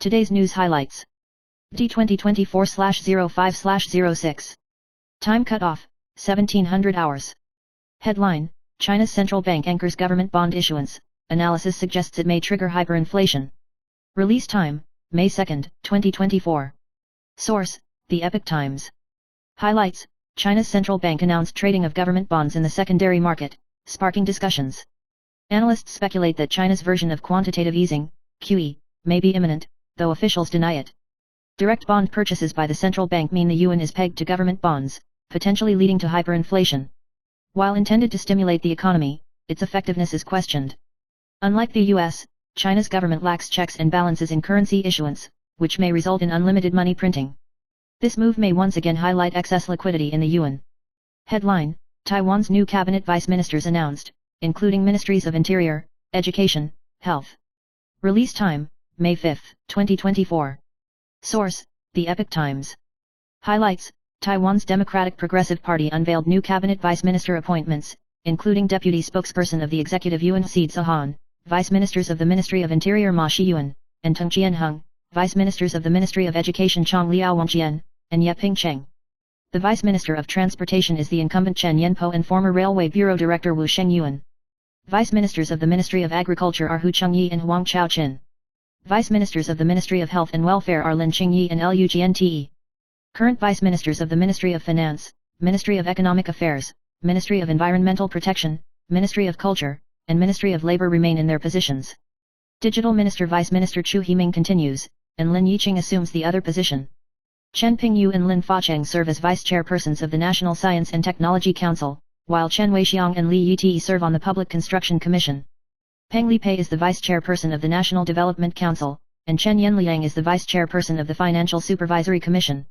Today's news highlights. D 2024/05/06. Time cutoff, 1700 hours. Headline, China's central bank anchors government bond issuance, analysis suggests it may trigger hyperinflation. Release time, May 2, 2024. Source, The Epoch Times. Highlights, China's central bank announced trading of government bonds in the secondary market, sparking discussions. Analysts speculate that China's version of quantitative easing, QE, may be imminent, though officials deny it. Direct bond purchases by the central bank mean the yuan is pegged to government bonds, potentially leading to hyperinflation. While intended to stimulate the economy, its effectiveness is questioned. Unlike the US, China's government lacks checks and balances in currency issuance, which may result in unlimited money printing. This move may once again highlight excess liquidity in the yuan. Headline, Taiwan's new cabinet vice ministers announced, including ministries of Interior, Education, Health. Release time, May 5, 2024. Source, The Epoch Times. Highlights, Taiwan's Democratic Progressive Party unveiled new cabinet vice minister appointments, including deputy spokesperson of the executive Yuan Seed Sahan, vice ministers of the Ministry of Interior Ma Shiyuan, and Tung Chien-hung, vice ministers of the Ministry of Education Chong Liao Wangjian, and Ye Ping Cheng. The vice minister of transportation is the incumbent Chen Yanpo and former Railway Bureau Director Wu Shengyuan. Vice ministers of the Ministry of Agriculture are Hu Chengyi and Huang Chaochin. Vice ministers of the Ministry of Health and Welfare are Lin Qingyi and Liu Jiante. Current vice ministers of the Ministry of Finance, Ministry of Economic Affairs, Ministry of Environmental Protection, Ministry of Culture, and Ministry of Labor remain in their positions. Digital Minister Vice Minister Chu Himing continues, and Lin Yiqing assumes the other position. Chen Pingyu and Lin Facheng serve as vice chairpersons of the National Science and Technology Council, while Chen Weixiang and Li Yiti serve on the Public Construction Commission. Peng Lipei is the vice chairperson of the National Development Council, and Chen Yanliang is the vice chairperson of the Financial Supervisory Commission.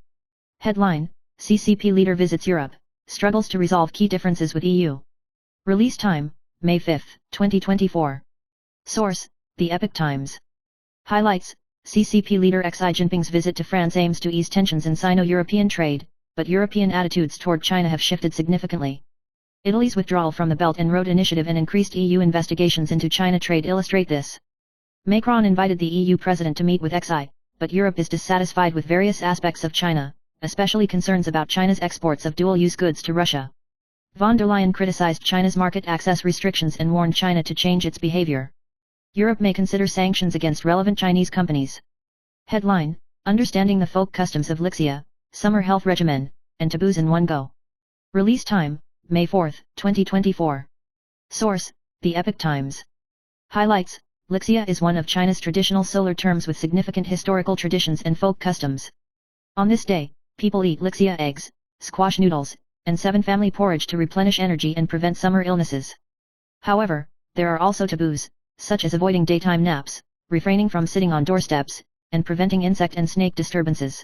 Headline, CCP leader visits Europe, struggles to resolve key differences with EU. Release time, May 5, 2024. Source, The Epoch Times. Highlights, CCP leader Xi Jinping's visit to France aims to ease tensions in Sino-European trade, but European attitudes toward China have shifted significantly. Italy's withdrawal from the Belt and Road Initiative and increased EU investigations into China trade illustrate this. Macron invited the EU president to meet with Xi, but Europe is dissatisfied with various aspects of China, especially concerns about China's exports of dual-use goods to Russia. Von der Leyen criticized China's market access restrictions and warned China to change its behavior. Europe may consider sanctions against relevant Chinese companies. Headline, Understanding the Folk Customs of Lixia, Summer Health Regimen, and Taboos in One Go. Release time, May 4, 2024. Source, The Epoch Times. Highlights, Lixia is one of China's traditional solar terms with significant historical traditions and folk customs. On this day, people eat Lixia eggs, squash noodles, and 7-family porridge to replenish energy and prevent summer illnesses. However, there are also taboos, such as avoiding daytime naps, refraining from sitting on doorsteps, and preventing insect and snake disturbances.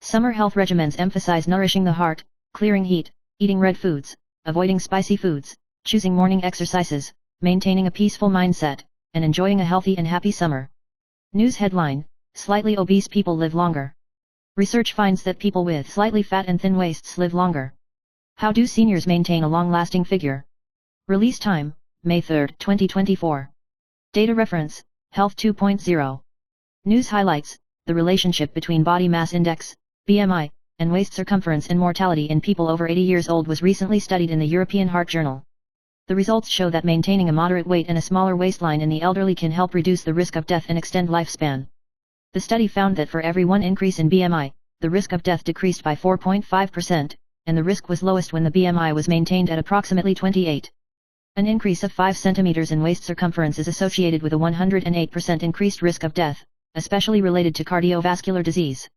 Summer health regimens emphasize nourishing the heart, clearing heat, eating red foods, avoiding spicy foods, choosing morning exercises, maintaining a peaceful mindset, and enjoying a healthy and happy summer. News headline, Slightly obese people live longer. Research finds that people with slightly fat and thin waists live longer. How do seniors maintain a long-lasting figure? Release time, May 3, 2024. Data reference, Health 2.0. News highlights, the relationship between body mass index, BMI, and waist circumference and mortality in people over 80 years old was recently studied in the European Heart Journal. The results show that maintaining a moderate weight and a smaller waistline in the elderly can help reduce the risk of death and extend lifespan. The study found that for every 1 increase in BMI, the risk of death decreased by 4.5%, and the risk was lowest when the BMI was maintained at approximately 28. An increase of 5 cm in waist circumference is associated with a 108% increased risk of death, especially related to cardiovascular disease.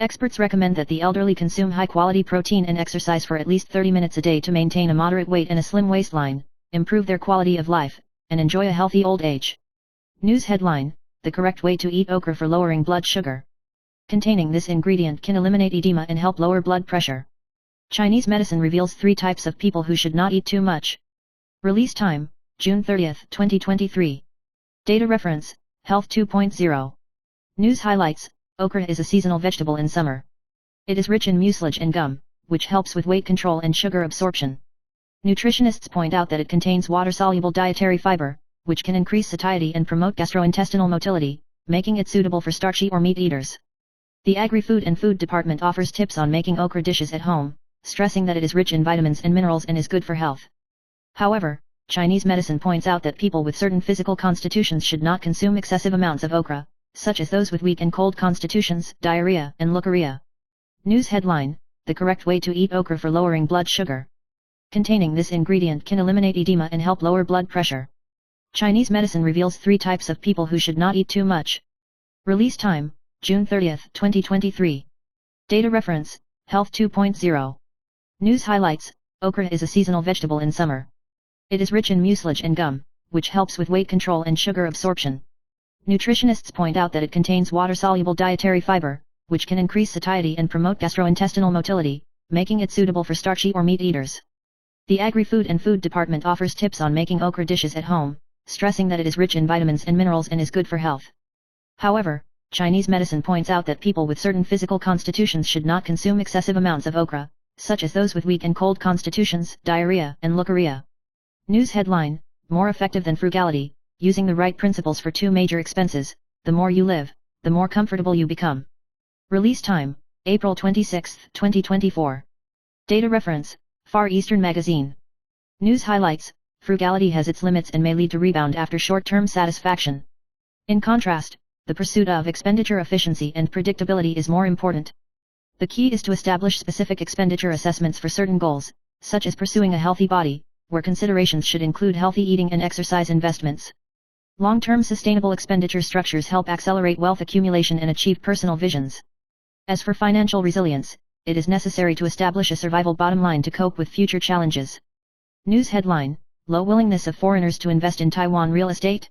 Experts recommend that the elderly consume high-quality protein and exercise for at least 30 minutes a day to maintain a moderate weight and a slim waistline, improve their quality of life, and enjoy a healthy old age. News headline, The correct way to eat okra for lowering blood sugar. Containing this ingredient can eliminate edema and help lower blood pressure. Chinese medicine reveals 3 types of people who should not eat too much. Release time, June 30, 2023. Data reference, Health 2.0. News highlights, okra is a seasonal vegetable in summer. It is rich in mucilage and gum, which helps with weight control and sugar absorption. Nutritionists point out that it contains water-soluble dietary fiber, which can increase satiety and promote gastrointestinal motility, making it suitable for starchy or meat eaters. The Agri-Food and Food Department offers tips on making okra dishes at home, stressing that it is rich in vitamins and minerals and is good for health. However, Chinese medicine points out that people with certain physical constitutions should not consume excessive amounts of okra, such as those with weak and cold constitutions, diarrhea, and leukorrhea. News headline: The correct way to eat okra for lowering blood sugar. Containing this ingredient can eliminate edema and help lower blood pressure. Chinese medicine reveals 3 types of people who should not eat too much. Release time: June 30, 2023. Data reference: Health 2.0. News highlights: Okra is a seasonal vegetable in summer. It is rich in mucilage and gum, which helps with weight control and sugar absorption. Nutritionists point out that it contains water-soluble dietary fiber, which can increase satiety and promote gastrointestinal motility, making it suitable for starchy or meat eaters. The Agri-Food and Food Department offers tips on making okra dishes at home, stressing that it is rich in vitamins and minerals and is good for health. However, Chinese medicine points out that people with certain physical constitutions should not consume excessive amounts of okra, such as those with weak and cold constitutions, diarrhea, and leukorrhea. News headline: More effective than frugality, using the right principles for 2 major expenses. The more you live, the more comfortable you become. Release time: April 26, 2024. Data reference: Far Eastern Magazine. News highlights: Frugality has its limits and may lead to rebound after short-term satisfaction. In contrast, the pursuit of expenditure efficiency and predictability is more important. The key is to establish specific expenditure assessments for certain goals, such as pursuing a healthy body, where considerations should include healthy eating and exercise investments. Long-term sustainable expenditure structures help accelerate wealth accumulation and achieve personal visions. As for financial resilience, it is necessary to establish a survival bottom line to cope with future challenges. News headline: Low willingness of foreigners to invest in Taiwan real estate.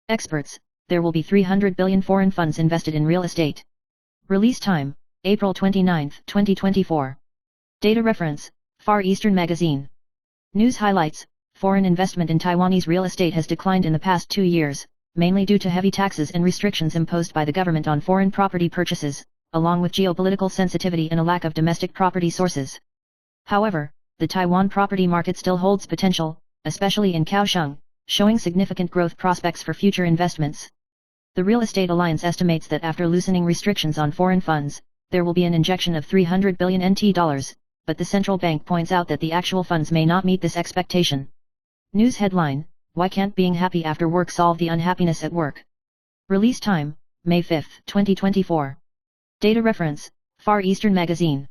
Experts: There will be 300 billion foreign funds invested in real estate. Release time: April 29, 2024. Data reference: Far Eastern Magazine. News highlights: Foreign investment in Taiwanese real estate has declined in the past 2 years, mainly due to heavy taxes and restrictions imposed by the government on foreign property purchases, along with geopolitical sensitivity and a lack of domestic property sources. However, the Taiwan property market still holds potential, especially in Kaohsiung, showing significant growth prospects for future investments. The Real Estate Alliance estimates that after loosening restrictions on foreign funds, there will be an injection of 300 billion NT dollars, but the central bank points out that the actual funds may not meet this expectation. News headline: Why can't being happy after work solve the unhappiness at work? Release time: May 5, 2024. Data reference: Far Eastern Magazine.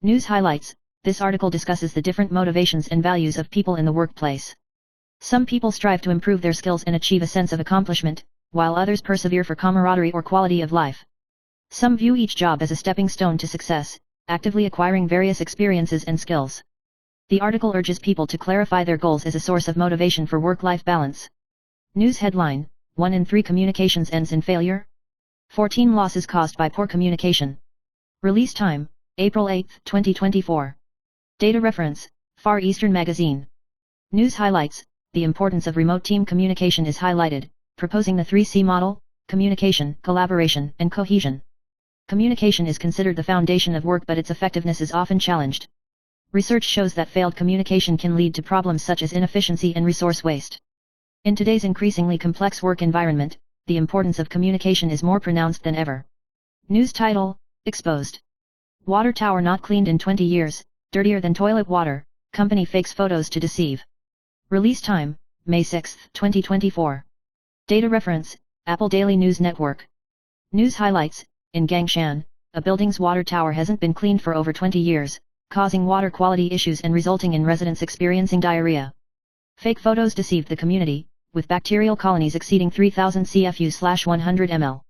News highlights: This article discusses the different motivations and values of people in the workplace. Some people strive to improve their skills and achieve a sense of accomplishment, while others persevere for camaraderie or quality of life. Some view each job as a stepping stone to success, actively acquiring various experiences and skills. The article urges people to clarify their goals as a source of motivation for work-life balance. News headline: 1 in 3 communications ends in failure. 14 losses caused by poor communication. Release time: April 8, 2024. Data reference: Far Eastern Magazine. News highlights: The importance of remote team communication is highlighted, proposing the 3C model: communication, collaboration, and cohesion. Communication is considered the foundation of work, but its effectiveness is often challenged. Research shows that failed communication can lead to problems such as inefficiency and resource waste. In today's increasingly complex work environment, the importance of communication is more pronounced than ever. News title: Exposed. Water tower not cleaned in 20 years, dirtier than toilet water, company fakes photos to deceive. Release time: May 6, 2024. Data reference: Apple Daily News Network. News highlights: In Gangshan, a building's water tower hasn't been cleaned for over 20 years, causing water quality issues and resulting in residents experiencing diarrhea. Fake photos deceived the community, with bacterial colonies exceeding 3,000 CFU/100 ml.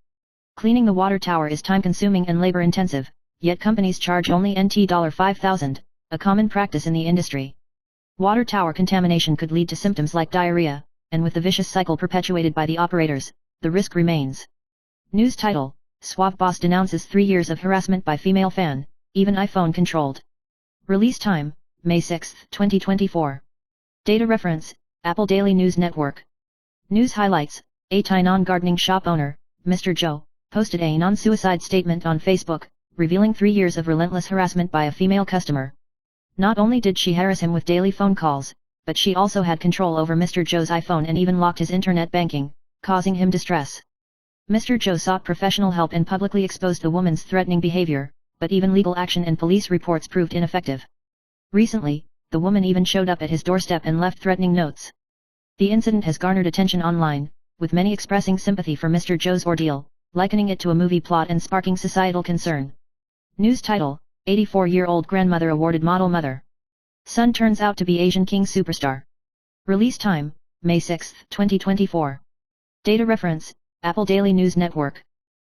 Cleaning the water tower is time-consuming and labor-intensive, yet companies charge only NT $5,000, a common practice in the industry. Water tower contamination could lead to symptoms like diarrhea, and with the vicious cycle perpetuated by the operators, the risk remains. News title: Suave boss denounces 3 years of harassment by female fan, even iPhone controlled. Release time: May 6, 2024. Data reference: Apple Daily News Network. News highlights: A Tainan gardening shop owner, Mr. Zhou, posted a non-suicide statement on Facebook, revealing 3 years of relentless harassment by a female customer. Not only did she harass him with daily phone calls, but she also had control over Mr. Zhou's iPhone and even locked his internet banking, causing him distress. Mr. Zhou sought professional help and publicly exposed the woman's threatening behavior, but even legal action and police reports proved ineffective. Recently, the woman even showed up at his doorstep and left threatening notes. The incident has garnered attention online, with many expressing sympathy for Mr. Zhou's ordeal, likening it to a movie plot and sparking societal concern. News title: 84-year-old grandmother awarded model mother. Son turns out to be Asian King superstar. Release time: May 6, 2024. Data reference: Apple Daily News Network.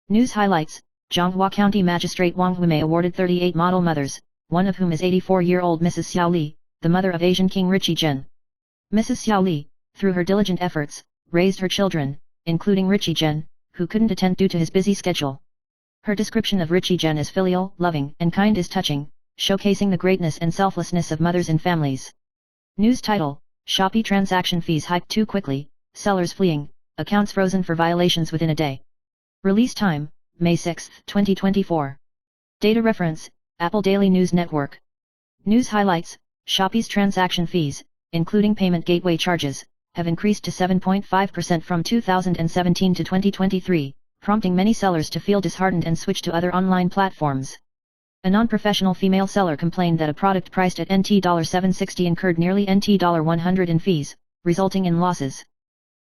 News highlights: Zhonghua County Magistrate Wang Huimei awarded 38 model mothers, one of whom is 84-year-old Mrs. Xiao Li, the mother of Asian King Richie Zhen. Mrs. Xiao Li, through her diligent efforts, raised her children, including Richie Zhen, who couldn't attend due to his busy schedule. Her description of Richie Zhen as filial, loving, and kind is touching, showcasing the greatness and selflessness of mothers and families. News title: Shopee transaction fees hiked too quickly, sellers fleeing, accounts frozen for violations within a day. Release time: May 6, 2024. Data reference: Apple Daily News Network. News highlights: Shopee's transaction fees, including payment gateway charges, have increased to 7.5% from 2017 to 2023, prompting many sellers to feel disheartened and switch to other online platforms. A non-professional female seller complained that a product priced at $760 incurred nearly $100 in fees, resulting in losses.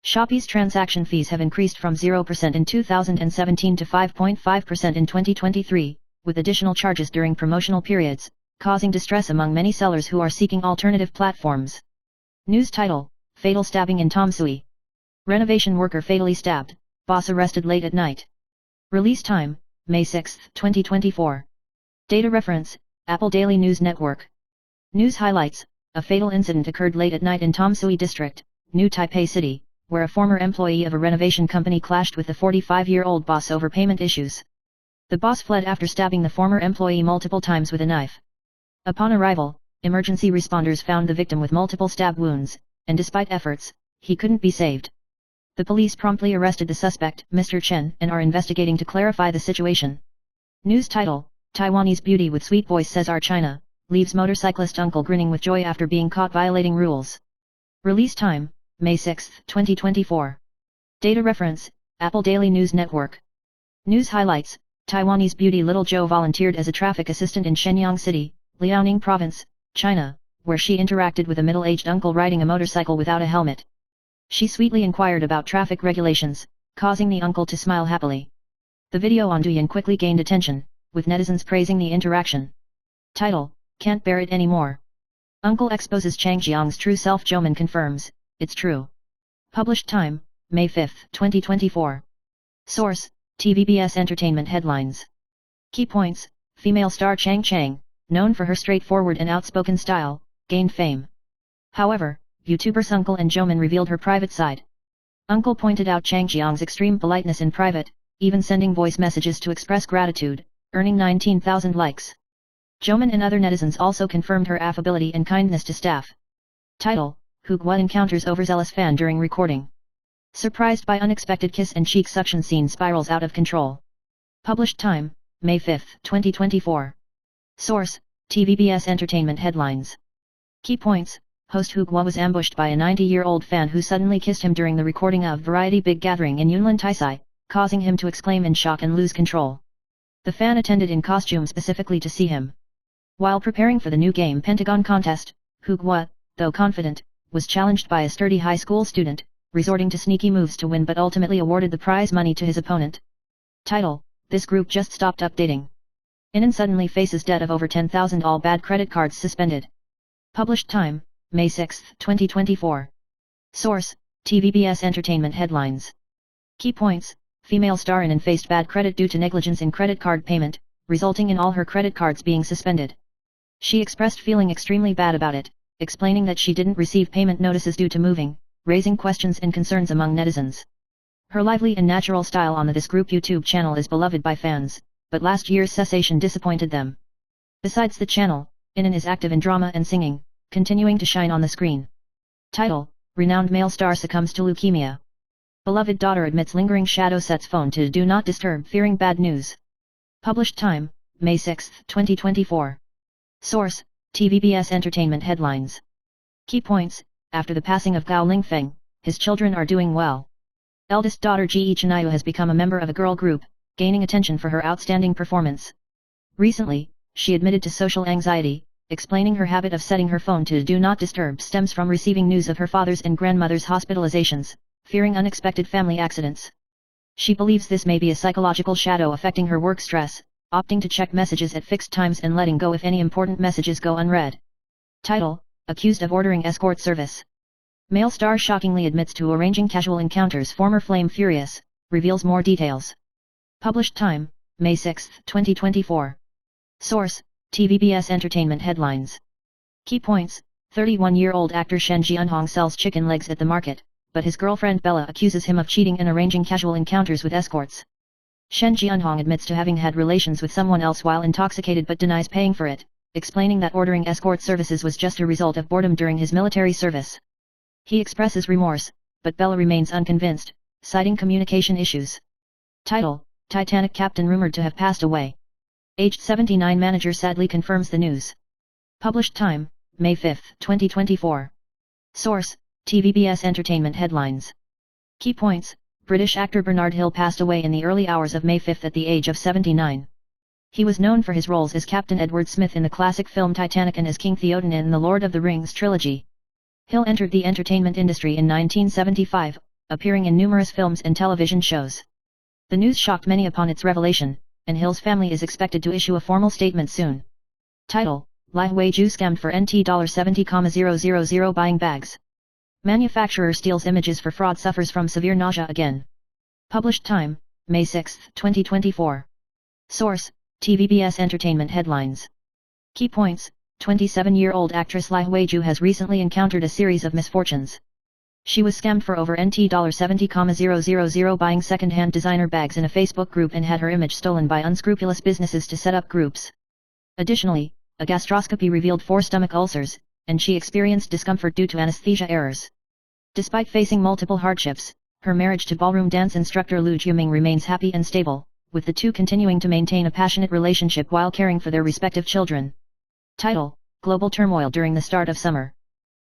Shopee's transaction fees have increased from 0% in 2017 to 5.5% in 2023, with additional charges during promotional periods, causing distress among many sellers who are seeking alternative platforms. News title: Fatal stabbing in Tamsui. Renovation worker fatally stabbed, boss arrested late at night. Release time: May 6, 2024. Data reference: Apple Daily News Network. News highlights: A fatal incident occurred late at night in Tamsui District, New Taipei City, where a former employee of a renovation company clashed with the 45-year-old boss over payment issues. The boss fled after stabbing the former employee multiple times with a knife. Upon arrival, emergency responders found the victim with multiple stab wounds, and despite efforts, he couldn't be saved. The police promptly arrested the suspect, Mr. Chen, and are investigating to clarify the situation. News title: Taiwanese beauty with sweet voice says our China, leaves motorcyclist uncle grinning with joy after being caught violating rules. Release time: May 6, 2024. Data reference: Apple Daily News Network. News highlights: Taiwanese beauty Little Zhou volunteered as a traffic assistant in Shenyang City, Liaoning Province, China, where she interacted with a middle-aged uncle riding a motorcycle without a helmet. She sweetly inquired about traffic regulations, causing the uncle to smile happily. The video on Douyin quickly gained attention, with netizens praising the interaction. Title: Can't bear it anymore. Uncle exposes Chang Jiang's true self. Zhouman confirms, it's true. Published time: May 5, 2024. Source: TVBS Entertainment Headlines. Key points: Female star Chang Chang, known for her straightforward and outspoken style, gained fame. However, YouTubers Uncle and Zhouman revealed her private side. Uncle pointed out Chang Jiang's extreme politeness in private, even sending voice messages to express gratitude, earning 19,000 likes. Zhouman and other netizens also confirmed her affability and kindness to staff. Title: Hu Guo encounters overzealous fan during recording. Surprised by unexpected kiss and cheek suction scene spirals out of control. Published time: May 5, 2024. Source: TVBS Entertainment Headlines. Key points: Host Hu Guo was ambushed by a 90-year-old fan who suddenly kissed him during the recording of Variety Big Gathering in Yunlin Taisai, causing him to exclaim in shock and lose control. The fan attended in costume specifically to see him. While preparing for the new game Pentagon contest, Hu Guo, though confident, was challenged by a sturdy high school student, resorting to sneaky moves to win but ultimately awarded the prize money to his opponent. Title: This group just stopped updating. Inan suddenly faces debt of over 10,000, all bad credit cards suspended. Published time: May 6, 2024. Source: TVBS Entertainment Headlines. Key points: Female star Inan faced bad credit due to negligence in credit card payment, resulting in all her credit cards being suspended. She expressed feeling extremely bad about it, explaining that she didn't receive payment notices due to moving, raising questions and concerns among netizens. Her lively and natural style on the This Group YouTube channel is beloved by fans, but last year's cessation disappointed them. Besides the channel, Inan is active in drama and singing, continuing to shine on the screen. Title: Renowned male star succumbs to leukemia. Beloved daughter admits lingering shadow, sets phone to Do Not Disturb fearing bad news. Published time: May 6, 2024. Source: TVBS Entertainment Headlines. Key points: After the passing of Gao Lingfeng, his children are doing well. Eldest daughter Ji Chanayu has become a member of a girl group, gaining attention for her outstanding performance. Recently, she admitted to social anxiety, explaining her habit of setting her phone to Do Not Disturb stems from receiving news of her father's and grandmother's hospitalizations, fearing unexpected family accidents. She believes this may be a psychological shadow affecting her work stress, opting to check messages at fixed times and letting go if any important messages go unread. Title: Accused of ordering escort service. Male star shockingly admits to arranging casual encounters. Former Flame Furious reveals more details. Published time: May 6, 2024. Source: TVBS Entertainment Headlines. Key points: 31-year-old actor Shen Jianhong sells chicken legs at the market, but his girlfriend Bella accuses him of cheating and arranging casual encounters with escorts. Shen Jianhong admits to having had relations with someone else while intoxicated but denies paying for it, explaining that ordering escort services was just a result of boredom during his military service. He expresses remorse, but Bella remains unconvinced, citing communication issues. Title: Titanic captain rumored to have passed away. Aged 79 manager sadly confirms the news. Published time: May 5, 2024. Source: TVBS Entertainment Headlines. Key points: British actor Bernard Hill passed away in the early hours of May 5 at the age of 79. He was known for his roles as Captain Edward Smith in the classic film Titanic and as King Theoden in the Lord of the Rings trilogy. Hill entered the entertainment industry in 1975, appearing in numerous films and television shows. The news shocked many upon its revelation, and Hill's family is expected to issue a formal statement soon. Title: Lai Weiju scammed for $70,000 buying bags. Manufacturer steals images for fraud, suffers from severe nausea again. Published time: May 6, 2024. Source: TVBS Entertainment Headlines. Key points: 27-year-old actress Lai Weiju has recently encountered a series of misfortunes. She was scammed for over $70,000 buying second-hand designer bags in a Facebook group and had her image stolen by unscrupulous businesses to set up groups. Additionally, a gastroscopy revealed 4 stomach ulcers, and she experienced discomfort due to anesthesia errors. Despite facing multiple hardships, her marriage to ballroom dance instructor Lu Jiuming remains happy and stable, with the two continuing to maintain a passionate relationship while caring for their respective children. Title: Global turmoil during the start of summer.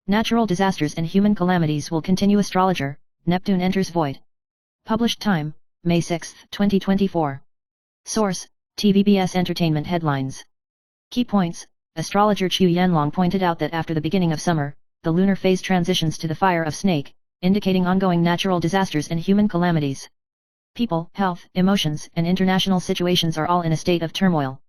Natural disasters and human calamities will continue. Astrologer: Neptune enters void. Published time: May 6, 2024. Source: TVBS Entertainment Headlines. Key points: Astrologer Chu Yanlong pointed out that after the beginning of summer, the lunar phase transitions to the fire of snake, indicating ongoing natural disasters and human calamities. People, health, emotions, and international situations are all in a state of turmoil.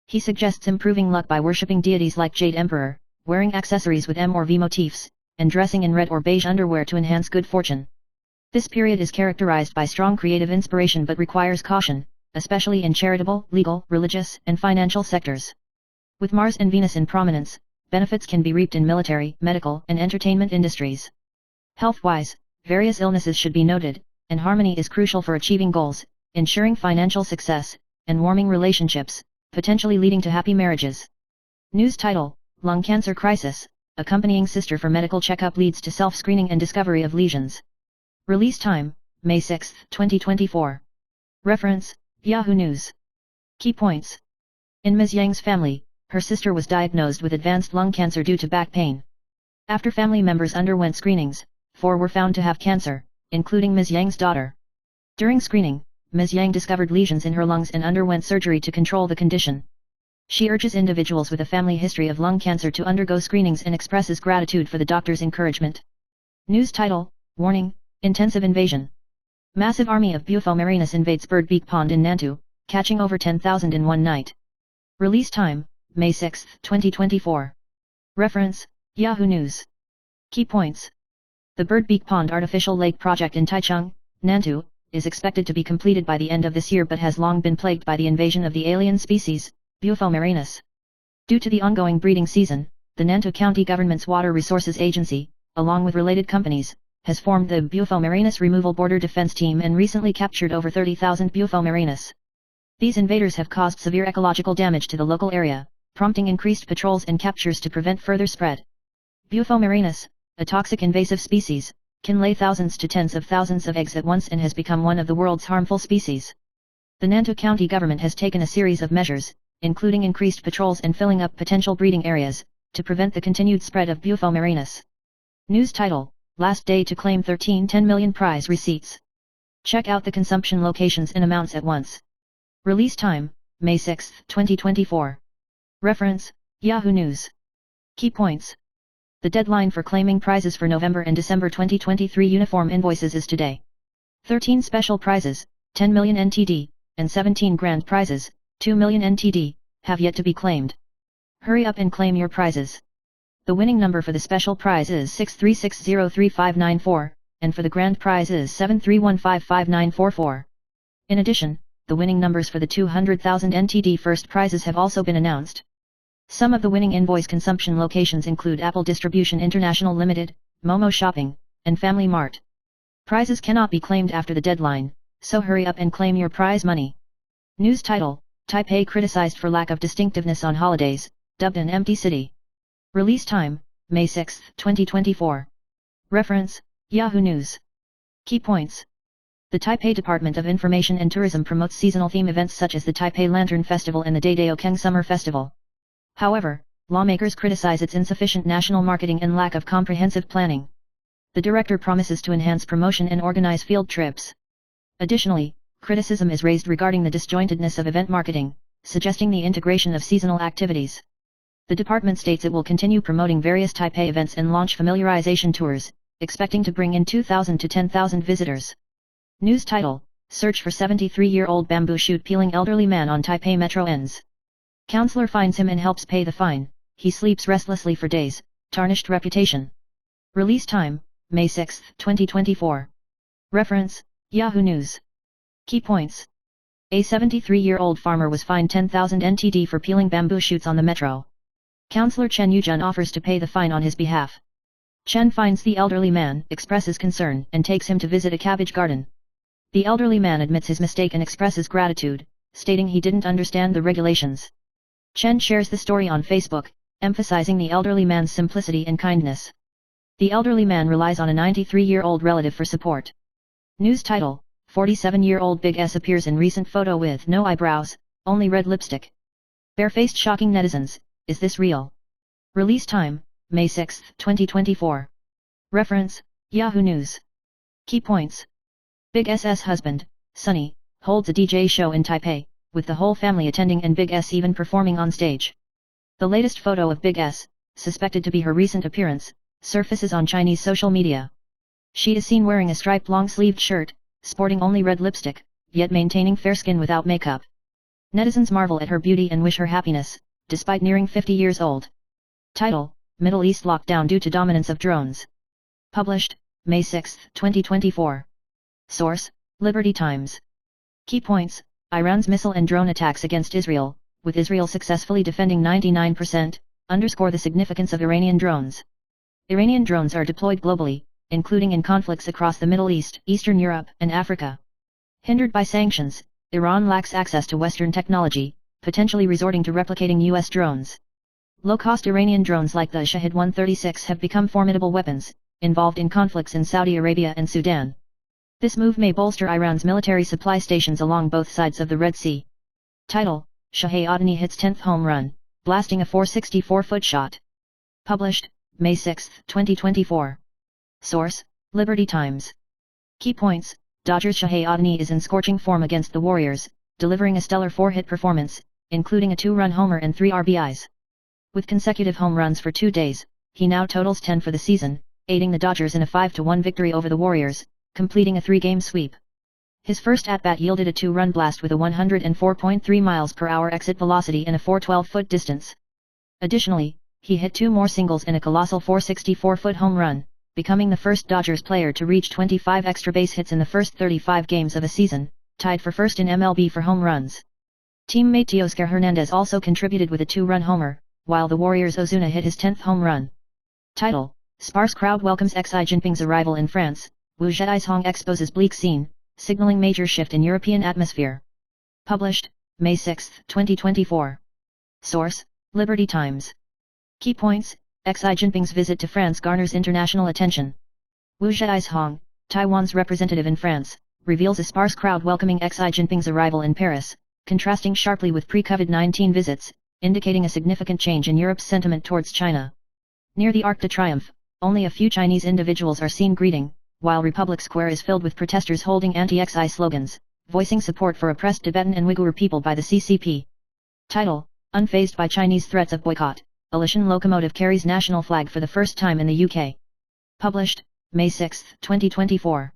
He suggests improving luck by worshipping deities like Jade Emperor, wearing accessories with M or V motifs, and dressing in red or beige underwear to enhance good fortune. This period is characterized by strong creative inspiration but requires caution, especially in charitable, legal, religious, and financial sectors. With Mars and Venus in prominence, benefits can be reaped in military, medical, and entertainment industries. Health-wise, various illnesses should be noted, and harmony is crucial for achieving goals, ensuring financial success, and warming relationships, potentially leading to happy marriages. News title: Lung cancer crisis, accompanying sister for medical checkup leads to self-screening and discovery of lesions. Release time: May 6, 2024. Reference: Yahoo News. Key points: In Ms. Yang's family, her sister was diagnosed with advanced lung cancer due to back pain. After family members underwent screenings, 4 were found to have cancer, including Ms. Yang's daughter. During screening, Ms. Yang discovered lesions in her lungs and underwent surgery to control the condition. She urges individuals with a family history of lung cancer to undergo screenings and expresses gratitude for the doctor's encouragement. News title: Warning, intensive invasion. Massive army of Bufo marinus invades Bird Beak Pond in Nantou, catching over 10,000 in one night. Release time: May 6, 2024. Reference: Yahoo News. Key points: The Bird Beak Pond Artificial Lake Project in Taichung, Nantou, is expected to be completed by the end of this year but has long been plagued by the invasion of the alien species, Bufo marinus. Due to the ongoing breeding season, the Nantou County government's Water Resources Agency, along with related companies, has formed the Bufo marinus Removal Border Defense Team and recently captured over 30,000 Bufo marinus. These invaders have caused severe ecological damage to the local area, prompting increased patrols and captures to prevent further spread. Bufo marinus, a toxic invasive species, can lay thousands to tens of thousands of eggs at once and has become one of the world's harmful species. The Nantou County government has taken a series of measures, including increased patrols and filling up potential breeding areas, to prevent the continued spread of Bufo marinus. News title: Last day to claim 13 10 million prize receipts. Check out the consumption locations and amounts at once. Release time, May 6, 2024. Reference, Yahoo News. Key points. The deadline for claiming prizes for November and December 2023 uniform invoices is today. 13 special prizes, 10 million NTD, and 17 grand prizes, 2 million NTD, have yet to be claimed. Hurry up and claim your prizes. The winning number for the special prize is 63603594, and for the grand prize is 73155944. In addition, the winning numbers for the 200,000 NTD first prizes have also been announced. Some of the winning invoice consumption locations include Apple Distribution International Limited, Momo Shopping, and Family Mart. Prizes cannot be claimed after the deadline, so hurry up and claim your prize money. News title, Taipei criticized for lack of distinctiveness on holidays, dubbed an empty city. Release time, May 6, 2024. Reference, Yahoo News. Key points. The Taipei Department of Information and Tourism promotes seasonal theme events such as the Taipei Lantern Festival and the Daidao Summer Festival. However, lawmakers criticize its insufficient national marketing and lack of comprehensive planning. The director promises to enhance promotion and organize field trips. Additionally, criticism is raised regarding the disjointedness of event marketing, suggesting the integration of seasonal activities. The department states it will continue promoting various Taipei events and launch familiarization tours, expecting to bring in 2,000 to 10,000 visitors. News title, Search for 73-year-old bamboo shoot peeling elderly man on Taipei Metro ends. Counselor finds him and helps pay the fine, he sleeps restlessly for days, tarnished reputation. Release time, May 6, 2024. Reference, Yahoo News. Key points. A 73-year-old farmer was fined 10,000 NTD for peeling bamboo shoots on the metro. Counselor Chen Yujun offers to pay the fine on his behalf. Chen finds the elderly man, expresses concern, and takes him to visit a cabbage garden. The elderly man admits his mistake and expresses gratitude, stating he didn't understand the regulations. Chen shares the story on Facebook, emphasizing the elderly man's simplicity and kindness. The elderly man relies on a 93-year-old relative for support. News title, 47-year-old Big S appears in recent photo with no eyebrows, only red lipstick. Barefaced shocking netizens, is this real? Release time, May 6, 2024. Reference, Yahoo News. Key points. Big S's husband, Sonny, holds a DJ show in Taipei, with the whole family attending and Big S even performing on stage. The latest photo of Big S, suspected to be her recent appearance, surfaces on Chinese social media. She is seen wearing a striped long-sleeved shirt, sporting only red lipstick, yet maintaining fair skin without makeup. Netizens marvel at her beauty and wish her happiness, despite nearing 50 years old. Title, Middle East lockdown due to dominance of drones. Published, May 6, 2024. Source, Liberty Times. Key points, Iran's missile and drone attacks against Israel, with Israel successfully defending 99%, underscore the significance of Iranian drones. Iranian drones are deployed globally, including in conflicts across the Middle East, Eastern Europe, and Africa. Hindered by sanctions, Iran lacks access to Western technology, potentially resorting to replicating US drones. Low-cost Iranian drones like the Shahed 136 have become formidable weapons, involved in conflicts in Saudi Arabia and Sudan. This move may bolster Iran's military supply stations along both sides of the Red Sea. Title, Shohei Ohtani hits 10th home run, blasting a 464-foot shot. Published, May 6, 2024. Source, Liberty Times. Key points, Dodgers' Shohei Ohtani is in scorching form against the Warriors, delivering a stellar 4-hit performance, including a 2-run homer and 3 RBIs. With consecutive home runs for 2 days, he now totals 10 for the season, aiding the Dodgers in a 5-1 victory over the Warriors, completing a 3-game sweep. His first at-bat yielded a 2-run blast with a 104.3 miles per hour exit velocity and a 412-foot distance. Additionally, he hit 2 more singles and a colossal 464-foot home run, becoming the first Dodgers player to reach 25 extra base hits in the first 35 games of a season, tied for first in MLB for home runs. Teammate Teoscar Hernandez also contributed with a 2-run homer, while the Warriors' Ozuna hit his 10th home run. Title, Sparse crowd welcomes Xi Jinping's arrival in France, Wu Zheizhong exposes bleak scene, signaling major shift in European atmosphere. Published, May 6, 2024. Source, Liberty Times. Key points, Xi Jinping's visit to France garners international attention. Wu Zheizhong, Taiwan's representative in France, reveals a sparse crowd welcoming Xi Jinping's arrival in Paris, contrasting sharply with pre-COVID-19 visits, indicating a significant change in Europe's sentiment towards China. Near the Arc de Triomphe, only a few Chinese individuals are seen greeting, while Republic Square is filled with protesters holding anti-XI slogans, voicing support for oppressed Tibetan and Uyghur people by the CCP. Title: Unfazed by Chinese threats of boycott, Alishan locomotive carries national flag for the first time in the UK. Published, May 6, 2024.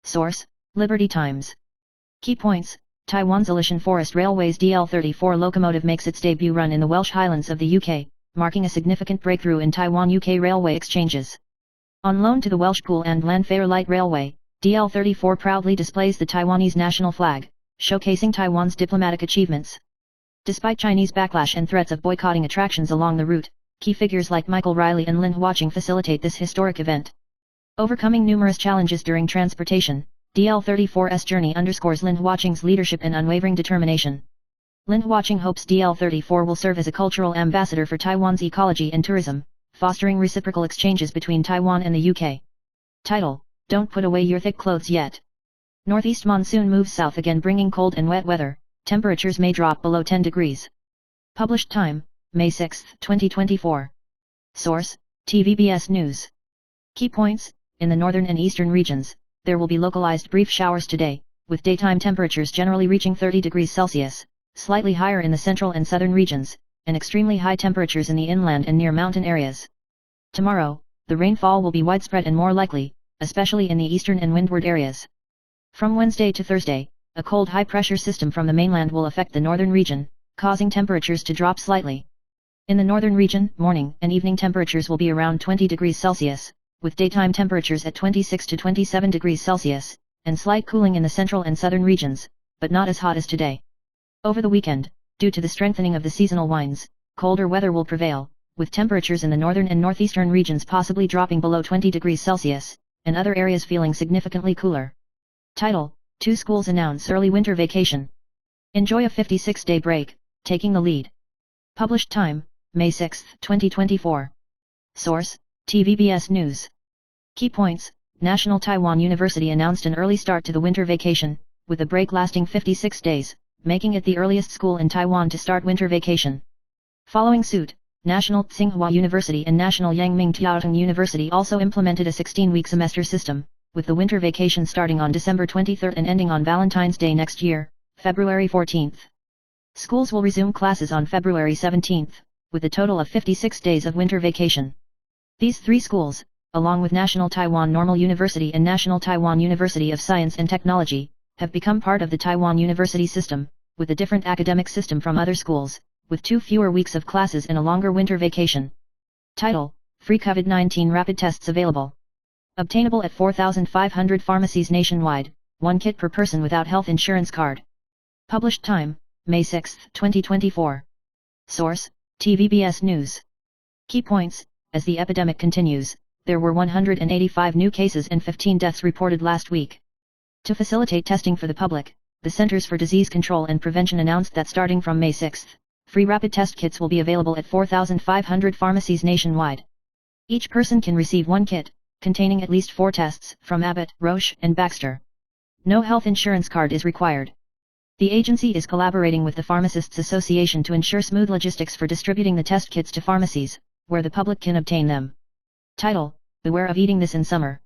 Source: Liberty Times. Key points: Taiwan's Alishan Forest Railway's DL34 locomotive makes its debut run in the Welsh Highlands of the UK, marking a significant breakthrough in Taiwan-UK railway exchanges. On loan to the Welsh Pool and Landfair Light Railway, DL34 proudly displays the Taiwanese national flag, showcasing Taiwan's diplomatic achievements. Despite Chinese backlash and threats of boycotting attractions along the route, key figures like Michael Riley and Lin Huaqing facilitate this historic event. Overcoming numerous challenges during transportation, DL34's journey underscores Lin Huaqing's leadership and unwavering determination. Lin Huaqing hopes DL34 will serve as a cultural ambassador for Taiwan's ecology and tourism, fostering reciprocal exchanges between Taiwan and the UK. Title: Don't put away your thick clothes yet. Northeast monsoon moves south again, bringing cold and wet weather. Temperatures may drop below 10 degrees. Published time, May 6, 2024. Source: TVBS News. Key points: in the northern and eastern regions, there will be localized brief showers today, with daytime temperatures generally reaching 30 degrees Celsius, slightly higher in the central and southern regions, and extremely high temperatures in the inland and near mountain areas. Tomorrow, the rainfall will be widespread and more likely, especially in the eastern and windward areas. From Wednesday to Thursday, a cold high-pressure system from the mainland will affect the northern region, causing temperatures to drop slightly. In the northern region, morning and evening temperatures will be around 20 degrees Celsius, with daytime temperatures at 26 to 27 degrees Celsius, and slight cooling in the central and southern regions, but not as hot as today. Over the weekend, due to the strengthening of the seasonal winds, colder weather will prevail, with temperatures in the northern and northeastern regions possibly dropping below 20 degrees Celsius, and other areas feeling significantly cooler. Title: 2 schools announce early winter vacation. Enjoy a 56-day break, taking the lead. Published time, May 6, 2024. Source: TVBS News. Key points: National Taiwan University announced an early start to the winter vacation, with a break lasting 56 days, making it the earliest school in Taiwan to start winter vacation. Following suit, National Tsinghua University and National Yangming Jiaotong University also implemented a 16-week semester system, with the winter vacation starting on December 23 and ending on Valentine's Day next year, February 14. Schools will resume classes on February 17, with a total of 56 days of winter vacation. These 3 schools, along with National Taiwan Normal University and National Taiwan University of Science and Technology, have become part of the Taiwan University system, with a different academic system from other schools, with 2 fewer weeks of classes and a longer winter vacation. Title: Free COVID-19 rapid tests available. Obtainable at 4,500 pharmacies nationwide, 1 kit per person without health insurance card. Published time, May 6, 2024. Source: TVBS News. Key points: as the epidemic continues, there were 185 new cases and 15 deaths reported last week. To facilitate testing for the public, the Centers for Disease Control and Prevention announced that starting from May 6, free rapid test kits will be available at 4,500 pharmacies nationwide. Each person can receive 1 kit, containing at least 4 tests, from Abbott, Roche, and Baxter. No health insurance card is required. The agency is collaborating with the Pharmacists Association to ensure smooth logistics for distributing the test kits to pharmacies, where the public can obtain them. Title: Beware of eating this in summer.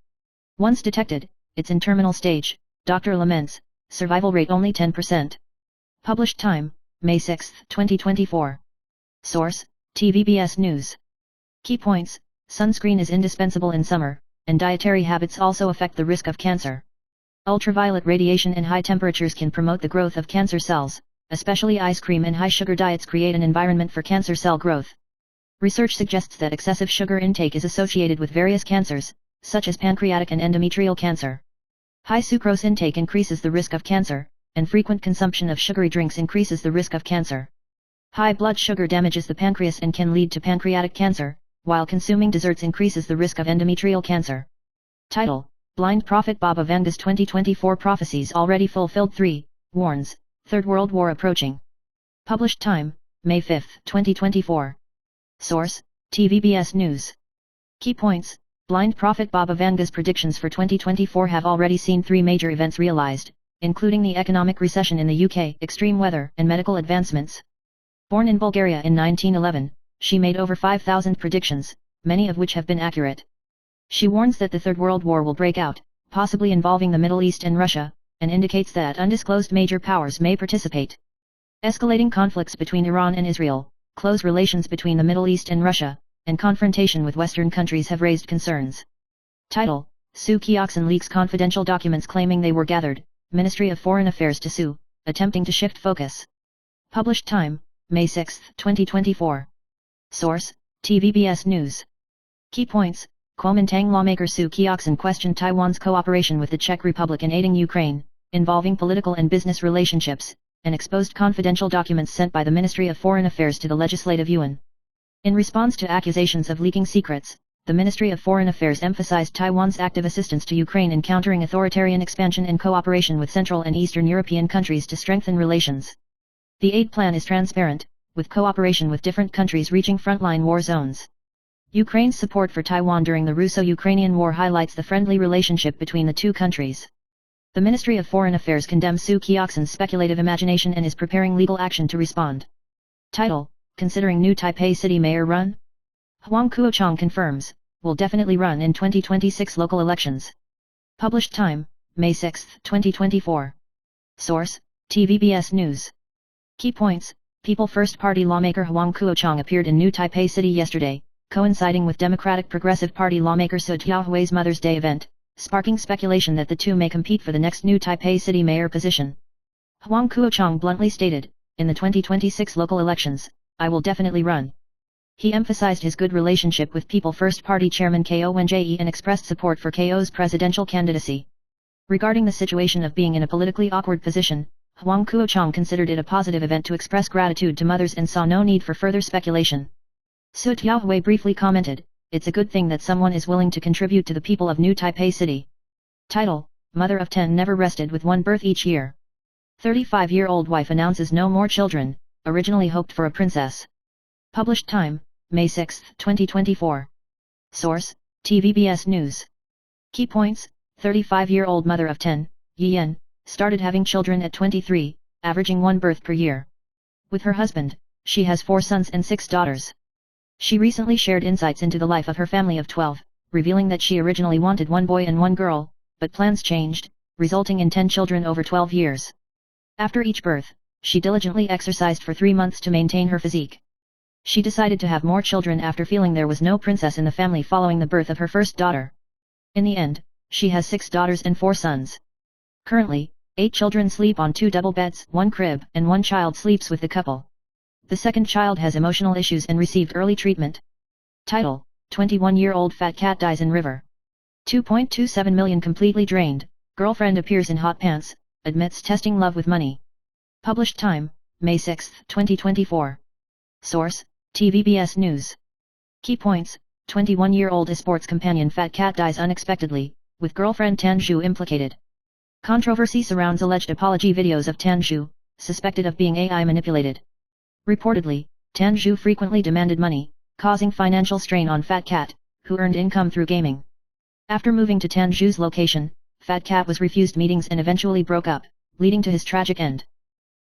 Once detected, it's in terminal stage, doctor laments, survival rate only 10%. Published time, May 6, 2024. Source: TVBS News. Key points: sunscreen is indispensable in summer, and dietary habits also affect the risk of cancer. Ultraviolet radiation and high temperatures can promote the growth of cancer cells, especially ice cream and high-sugar diets create an environment for cancer cell growth. Research suggests that excessive sugar intake is associated with various cancers, such as pancreatic and endometrial cancer. High sucrose intake increases the risk of cancer, and frequent consumption of sugary drinks increases the risk of cancer. High blood sugar damages the pancreas and can lead to pancreatic cancer, while consuming desserts increases the risk of endometrial cancer. Title: Blind Prophet Baba Vanga's 2024 prophecies already fulfilled. 3, warns, Third World War approaching. Published time, May 5, 2024. Source: TVBS News. Key points: Blind Prophet Baba Vanga's predictions for 2024 have already seen 3 major events realized, including the economic recession in the UK, extreme weather, and medical advancements. Born in Bulgaria in 1911, she made over 5,000 predictions, many of which have been accurate. She warns that the Third World War will break out, possibly involving the Middle East and Russia, and indicates that undisclosed major powers may participate. Escalating conflicts between Iran and Israel, close relations between the Middle East and Russia, and confrontation with Western countries have raised concerns. Title: Suu Kyi leaks confidential documents claiming they were gathered, Ministry of Foreign Affairs to sue, attempting to shift focus. Published time, May 6, 2024. Source: TVBS News. Key points: Kuomintang lawmaker Suu Kyi questioned Taiwan's cooperation with the Czech Republic in aiding Ukraine, involving political and business relationships, and exposed confidential documents sent by the Ministry of Foreign Affairs to the Legislative Yuan. In response to accusations of leaking secrets, the Ministry of Foreign Affairs emphasized Taiwan's active assistance to Ukraine in countering authoritarian expansion and cooperation with Central and Eastern European countries to strengthen relations. The aid plan is transparent, with cooperation with different countries reaching frontline war zones. Ukraine's support for Taiwan during the Russo-Ukrainian War highlights the friendly relationship between the two countries. The Ministry of Foreign Affairs condemns Suu Kyi's speculative imagination and is preparing legal action to respond. Title: Considering new Taipei City Mayor run? Huang Kuo-chang confirms, will definitely run in 2026 local elections. Published time, May 6, 2024. Source: TVBS News. Key points: People First Party lawmaker Huang Kuo-chang appeared in New Taipei City yesterday, coinciding with Democratic Progressive Party lawmaker Su Tiaohui's Mother's Day event, sparking speculation that the two may compete for the next New Taipei City mayor position. Huang Kuo-chang bluntly stated, "In the 2026 local elections, I will definitely run." He emphasized his good relationship with People First Party chairman Ko Wen-je and expressed support for Ko's presidential candidacy. Regarding the situation of being in a politically awkward position, Huang Kuo-chang considered it a positive event to express gratitude to mothers and saw no need for further speculation. Su Tiaohui briefly commented, "It's a good thing that someone is willing to contribute to the people of New Taipei City." Title: Mother of 10 never rested with one birth each year. 35-year-old wife announces no more children, originally hoped for a princess. Published time, May 6, 2024. Source: TVBS News. Key points: 35-year-old mother of 10, Yi Yan, started having children at 23, averaging one birth per year. With her husband, she has 4 sons and 6 daughters. She recently shared insights into the life of her family of 12, revealing that she originally wanted one boy and one girl, but plans changed, resulting in 10 children over 12 years. After each birth, she diligently exercised for 3 months to maintain her physique. She decided to have more children after feeling there was no princess in the family following the birth of her first daughter. In the end, she has 6 daughters and 4 sons. Currently, 8 children sleep on 2 double beds, 1 crib, and 1 child sleeps with the couple. The second child has emotional issues and received early treatment. Title: 21-year-old fat cat dies in river. 2.27 million completely drained, girlfriend appears in hot pants, admits testing love with money. Published time, May 6, 2024. Source: TVBS News. Key points: 21-year-old esports companion fat cat dies unexpectedly, with girlfriend Tan Zhu implicated. Controversy surrounds alleged apology videos of Tan Zhu, suspected of being AI manipulated. Reportedly, Tan Zhu frequently demanded money, causing financial strain on Fat Cat, who earned income through gaming. After moving to Tan Zhu's location, Fat Cat was refused meetings and eventually broke up, leading to his tragic end.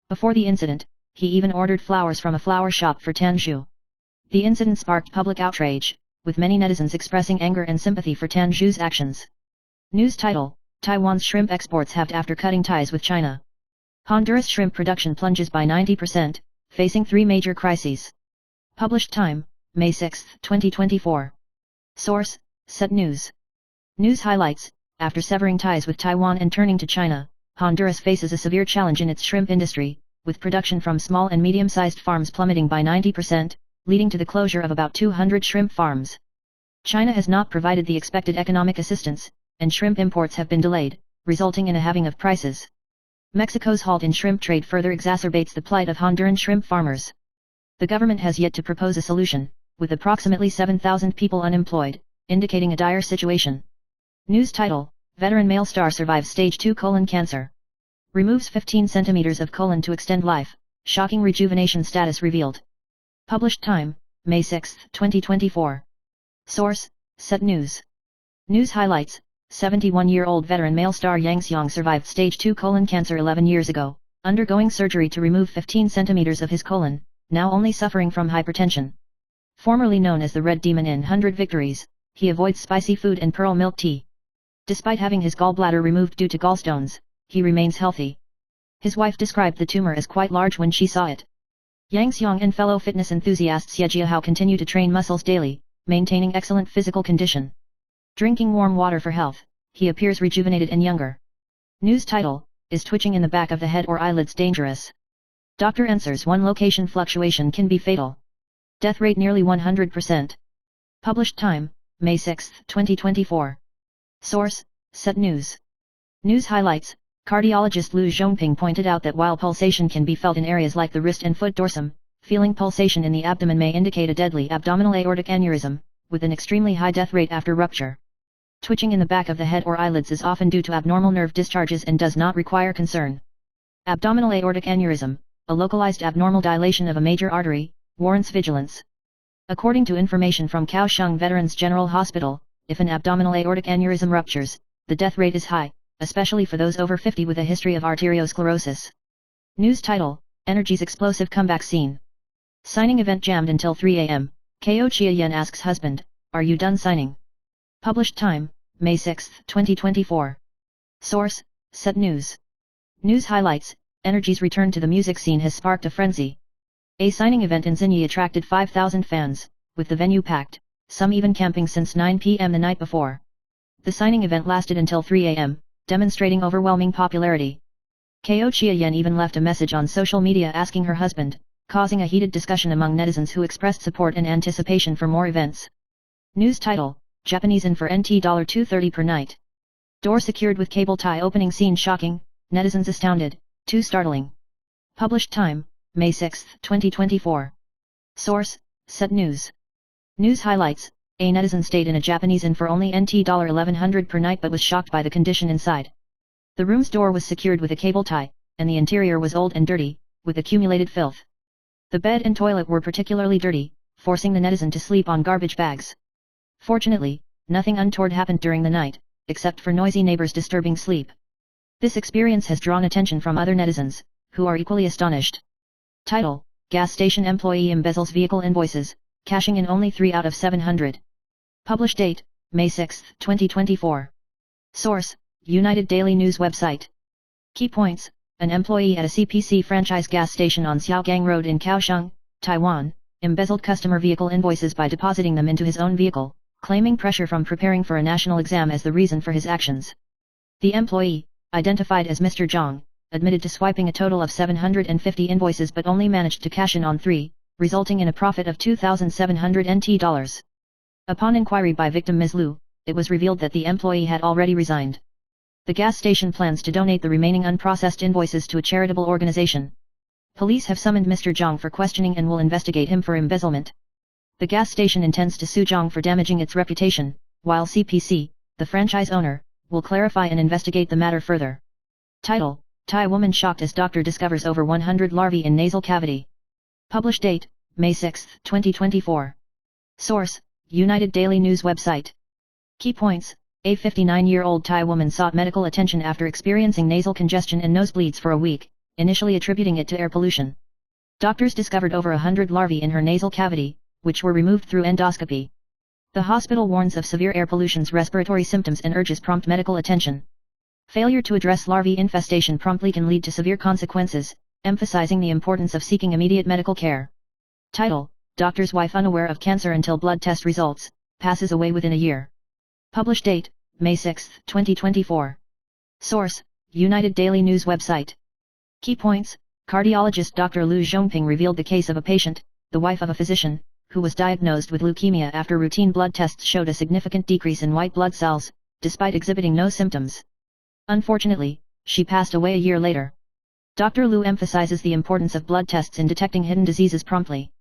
Before the incident, he even ordered flowers from a flower shop for Tan Zhu. The incident sparked public outrage, with many netizens expressing anger and sympathy for Tan Zhu's actions. News title: Taiwan's shrimp exports halved after cutting ties with China. Honduras shrimp production plunges by 90%, facing 3 major crises. Published time, May 6, 2024. Source: Set News. News highlights: After severing ties with Taiwan and turning to China, Honduras faces a severe challenge in its shrimp industry, with production from small and medium-sized farms plummeting by 90%, leading to the closure of about 200 shrimp farms. China has not provided the expected economic assistance, and shrimp imports have been delayed, resulting in a halving of prices. Mexico's halt in shrimp trade further exacerbates the plight of Honduran shrimp farmers. The government has yet to propose a solution, with approximately 7,000 people unemployed, indicating a dire situation. News title: Veteran male star survives stage 2 colon cancer. Removes 15 centimeters of colon to extend life, shocking rejuvenation status revealed. Published time, May 6, 2024. Source: Set News. News highlights: 71-year-old veteran male star Yang Xiang survived stage 2 colon cancer 11 years ago, undergoing surgery to remove 15 centimeters of his colon, now only suffering from hypertension. Formerly known as the Red Demon in 100 Victories, he avoids spicy food and pearl milk tea. Despite having his gallbladder removed due to gallstones, he remains healthy. His wife described the tumor as quite large when she saw it. Yang Xiong and fellow fitness enthusiasts Ye Jiahao continue to train muscles daily, maintaining excellent physical condition. Drinking warm water for health, he appears rejuvenated and younger. News title, Is twitching in the back of the head or eyelids dangerous? Doctor answers one location fluctuation can be fatal. Death rate nearly 100%. Published time, May 6, 2024. Source, Set News. News highlights, cardiologist Lu Zhongping pointed out that while pulsation can be felt in areas like the wrist and foot dorsum, feeling pulsation in the abdomen may indicate a deadly abdominal aortic aneurysm, with an extremely high death rate after rupture. Twitching in the back of the head or eyelids is often due to abnormal nerve discharges and does not require concern. Abdominal aortic aneurysm, a localized abnormal dilation of a major artery, warrants vigilance. According to information from Kaohsiung Veterans General Hospital, if an abdominal aortic aneurysm ruptures, the death rate is high, especially for those over 50 with a history of arteriosclerosis. News title, Energy's explosive comeback scene. Signing event jammed until 3 a.m., Ko Chia-yen asks husband, "Are you done signing?" Published time, May 6, 2024. Source, Set News. News highlights, Energy's return to the music scene has sparked a frenzy. A signing event in Xinyi attracted 5,000 fans, with the venue packed, some even camping since 9 p.m. the night before. The signing event lasted until 3 a.m., demonstrating overwhelming popularity. Ko Chia-yen even left a message on social media asking her husband, causing a heated discussion among netizens who expressed support and anticipation for more events. News title, Japanese yen for NT $230 per night. Door secured with cable tie opening scene shocking, netizens astounded, too startling. Published time, May 6, 2024. Source, Set News. News highlights, a netizen stayed in a Japanese inn for only NT $1,100 per night but was shocked by the condition inside. The room's door was secured with a cable tie, and the interior was old and dirty, with accumulated filth. The bed and toilet were particularly dirty, forcing the netizen to sleep on garbage bags. Fortunately, nothing untoward happened during the night, except for noisy neighbors disturbing sleep. This experience has drawn attention from other netizens, who are equally astonished. Title, Gas station employee embezzles vehicle invoices, cashing in only 3 out of 700. Published date, May 6, 2024. Source, United Daily News website. Key points, an employee at a CPC franchise gas station on Xiaogang Road in Kaohsiung, Taiwan, embezzled customer vehicle invoices by depositing them into his own vehicle, claiming pressure from preparing for a national exam as the reason for his actions. The employee, identified as Mr. Zhang, admitted to swiping a total of 750 invoices but only managed to cash in on 3, resulting in a profit of 2,700 NT dollars. Upon inquiry by victim Ms. Liu, it was revealed that the employee had already resigned. The gas station plans to donate the remaining unprocessed invoices to a charitable organization. Police have summoned Mr. Zhang for questioning and will investigate him for embezzlement. The gas station intends to sue Zhang for damaging its reputation, while CPC, the franchise owner, will clarify and investigate the matter further. Title, Thai woman shocked as doctor discovers over 100 larvae in nasal cavity. Published date, May 6, 2024. Source, United Daily News website. Key points, a 59-year-old Thai woman sought medical attention after experiencing nasal congestion and nosebleeds for a week, initially attributing it to air pollution. Doctors discovered over 100 larvae in her nasal cavity, which were removed through endoscopy. The hospital warns of severe air pollution's respiratory symptoms and urges prompt medical attention. Failure to address larvae infestation promptly can lead to severe consequences, emphasizing the importance of seeking immediate medical care. Title, Doctor's wife unaware of cancer until blood test results, passes away within a year. Published date, May 6, 2024. Source, United Daily News website. Key points, cardiologist Dr. Lu Zhongping revealed the case of a patient, the wife of a physician, who was diagnosed with leukemia after routine blood tests showed a significant decrease in white blood cells, despite exhibiting no symptoms. Unfortunately, she passed away a year later. Dr. Lu emphasizes the importance of blood tests in detecting hidden diseases promptly.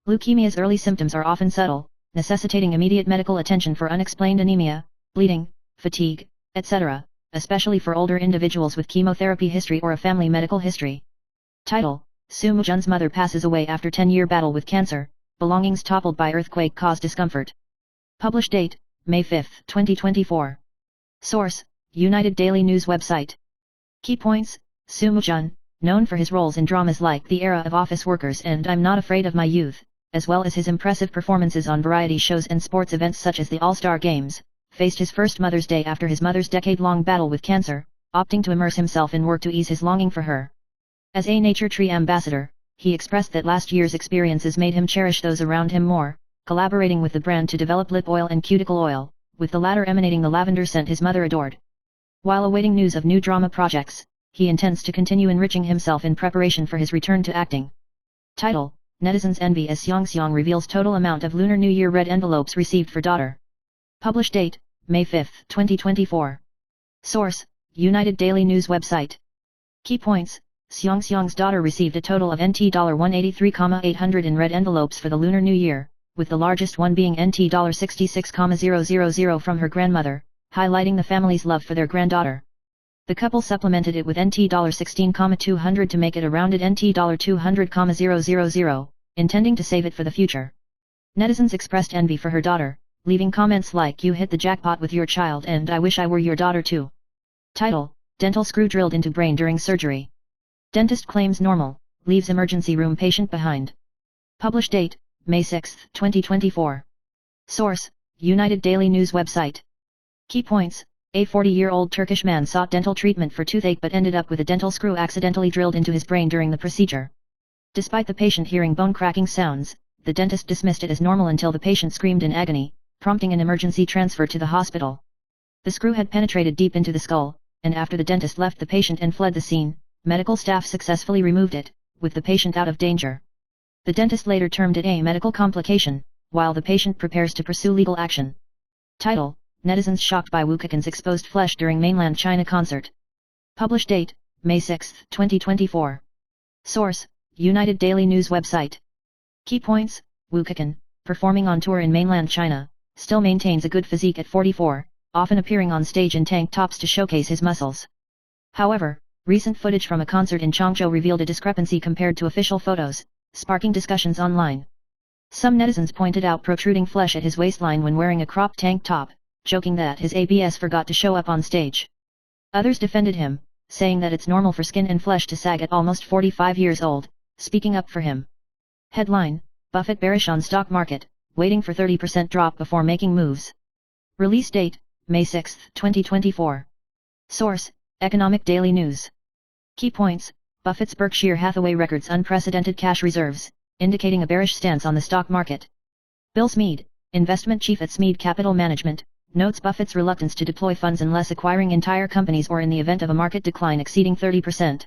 Leukemia's early symptoms are often subtle, necessitating immediate medical attention for unexplained anemia, bleeding, fatigue, etc., especially for older individuals with chemotherapy history or a family medical history. Title, Su Mujun's mother passes away after 10-year battle with cancer, belongings toppled by earthquake cause discomfort. Published date, May 5, 2024. Source, United Daily News website. Key points, Su Mujun, known for his roles in dramas like The Era of Office Workers and I'm Not Afraid of My Youth, as well as his impressive performances on variety shows and sports events such as the All-Star Games, faced his first Mother's Day after his mother's decade-long battle with cancer, opting to immerse himself in work to ease his longing for her. As a Nature Tree ambassador, he expressed that last year's experiences made him cherish those around him more, collaborating with the brand to develop lip oil and cuticle oil, with the latter emanating the lavender scent his mother adored. While awaiting news of new drama projects, he intends to continue enriching himself in preparation for his return to acting. Title: Netizens envy as Xiong reveals total amount of Lunar New Year red envelopes received for daughter. Published date: May 5, 2024. Source: United Daily News website. Key points: Xiong's daughter received a total of NT $183,800 in red envelopes for the Lunar New Year, with the largest one being NT $66,000 from her grandmother, highlighting the family's love for their granddaughter. The couple supplemented it with NT $16,200 to make it a rounded NT $200,000, intending to save it for the future. Netizens expressed envy for her daughter, leaving comments like "You hit the jackpot with your child and I wish I were your daughter too." Title: Dental screw drilled into brain during surgery. Dentist claims normal, leaves emergency room patient behind. Published date: May 6, 2024. Source: United Daily News website. Key points: A 40-year-old Turkish man sought dental treatment for toothache but ended up with a dental screw accidentally drilled into his brain during the procedure. Despite the patient hearing bone-cracking sounds, the dentist dismissed it as normal until the patient screamed in agony, prompting an emergency transfer to the hospital. The screw had penetrated deep into the skull, and after the dentist left the patient and fled the scene, medical staff successfully removed it, with the patient out of danger. The dentist later termed it a medical complication, while the patient prepares to pursue legal action. Title: Netizens shocked by Wu Keqin's exposed flesh during mainland China concert. Published date: May 6, 2024. Source: United Daily News website. Key points: Wu Keqin, performing on tour in mainland China, still maintains a good physique at 44, often appearing on stage in tank tops to showcase his muscles. However, recent footage from a concert in Changzhou revealed a discrepancy compared to official photos, sparking discussions online. Some netizens pointed out protruding flesh at his waistline when wearing a cropped tank top, joking that his abs forgot to show up on stage. Others defended him, saying that it's normal for skin and flesh to sag at almost 45 years old, speaking up for him. Headline: Buffett bearish on stock market, waiting for 30% drop before making moves. Release date: May 6, 2024. Source: Economic Daily News. Key points: Buffett's Berkshire Hathaway records unprecedented cash reserves, indicating a bearish stance on the stock market. Bill Smead, investment chief at Smead Capital Management, notes Buffett's reluctance to deploy funds unless acquiring entire companies or in the event of a market decline exceeding 30%.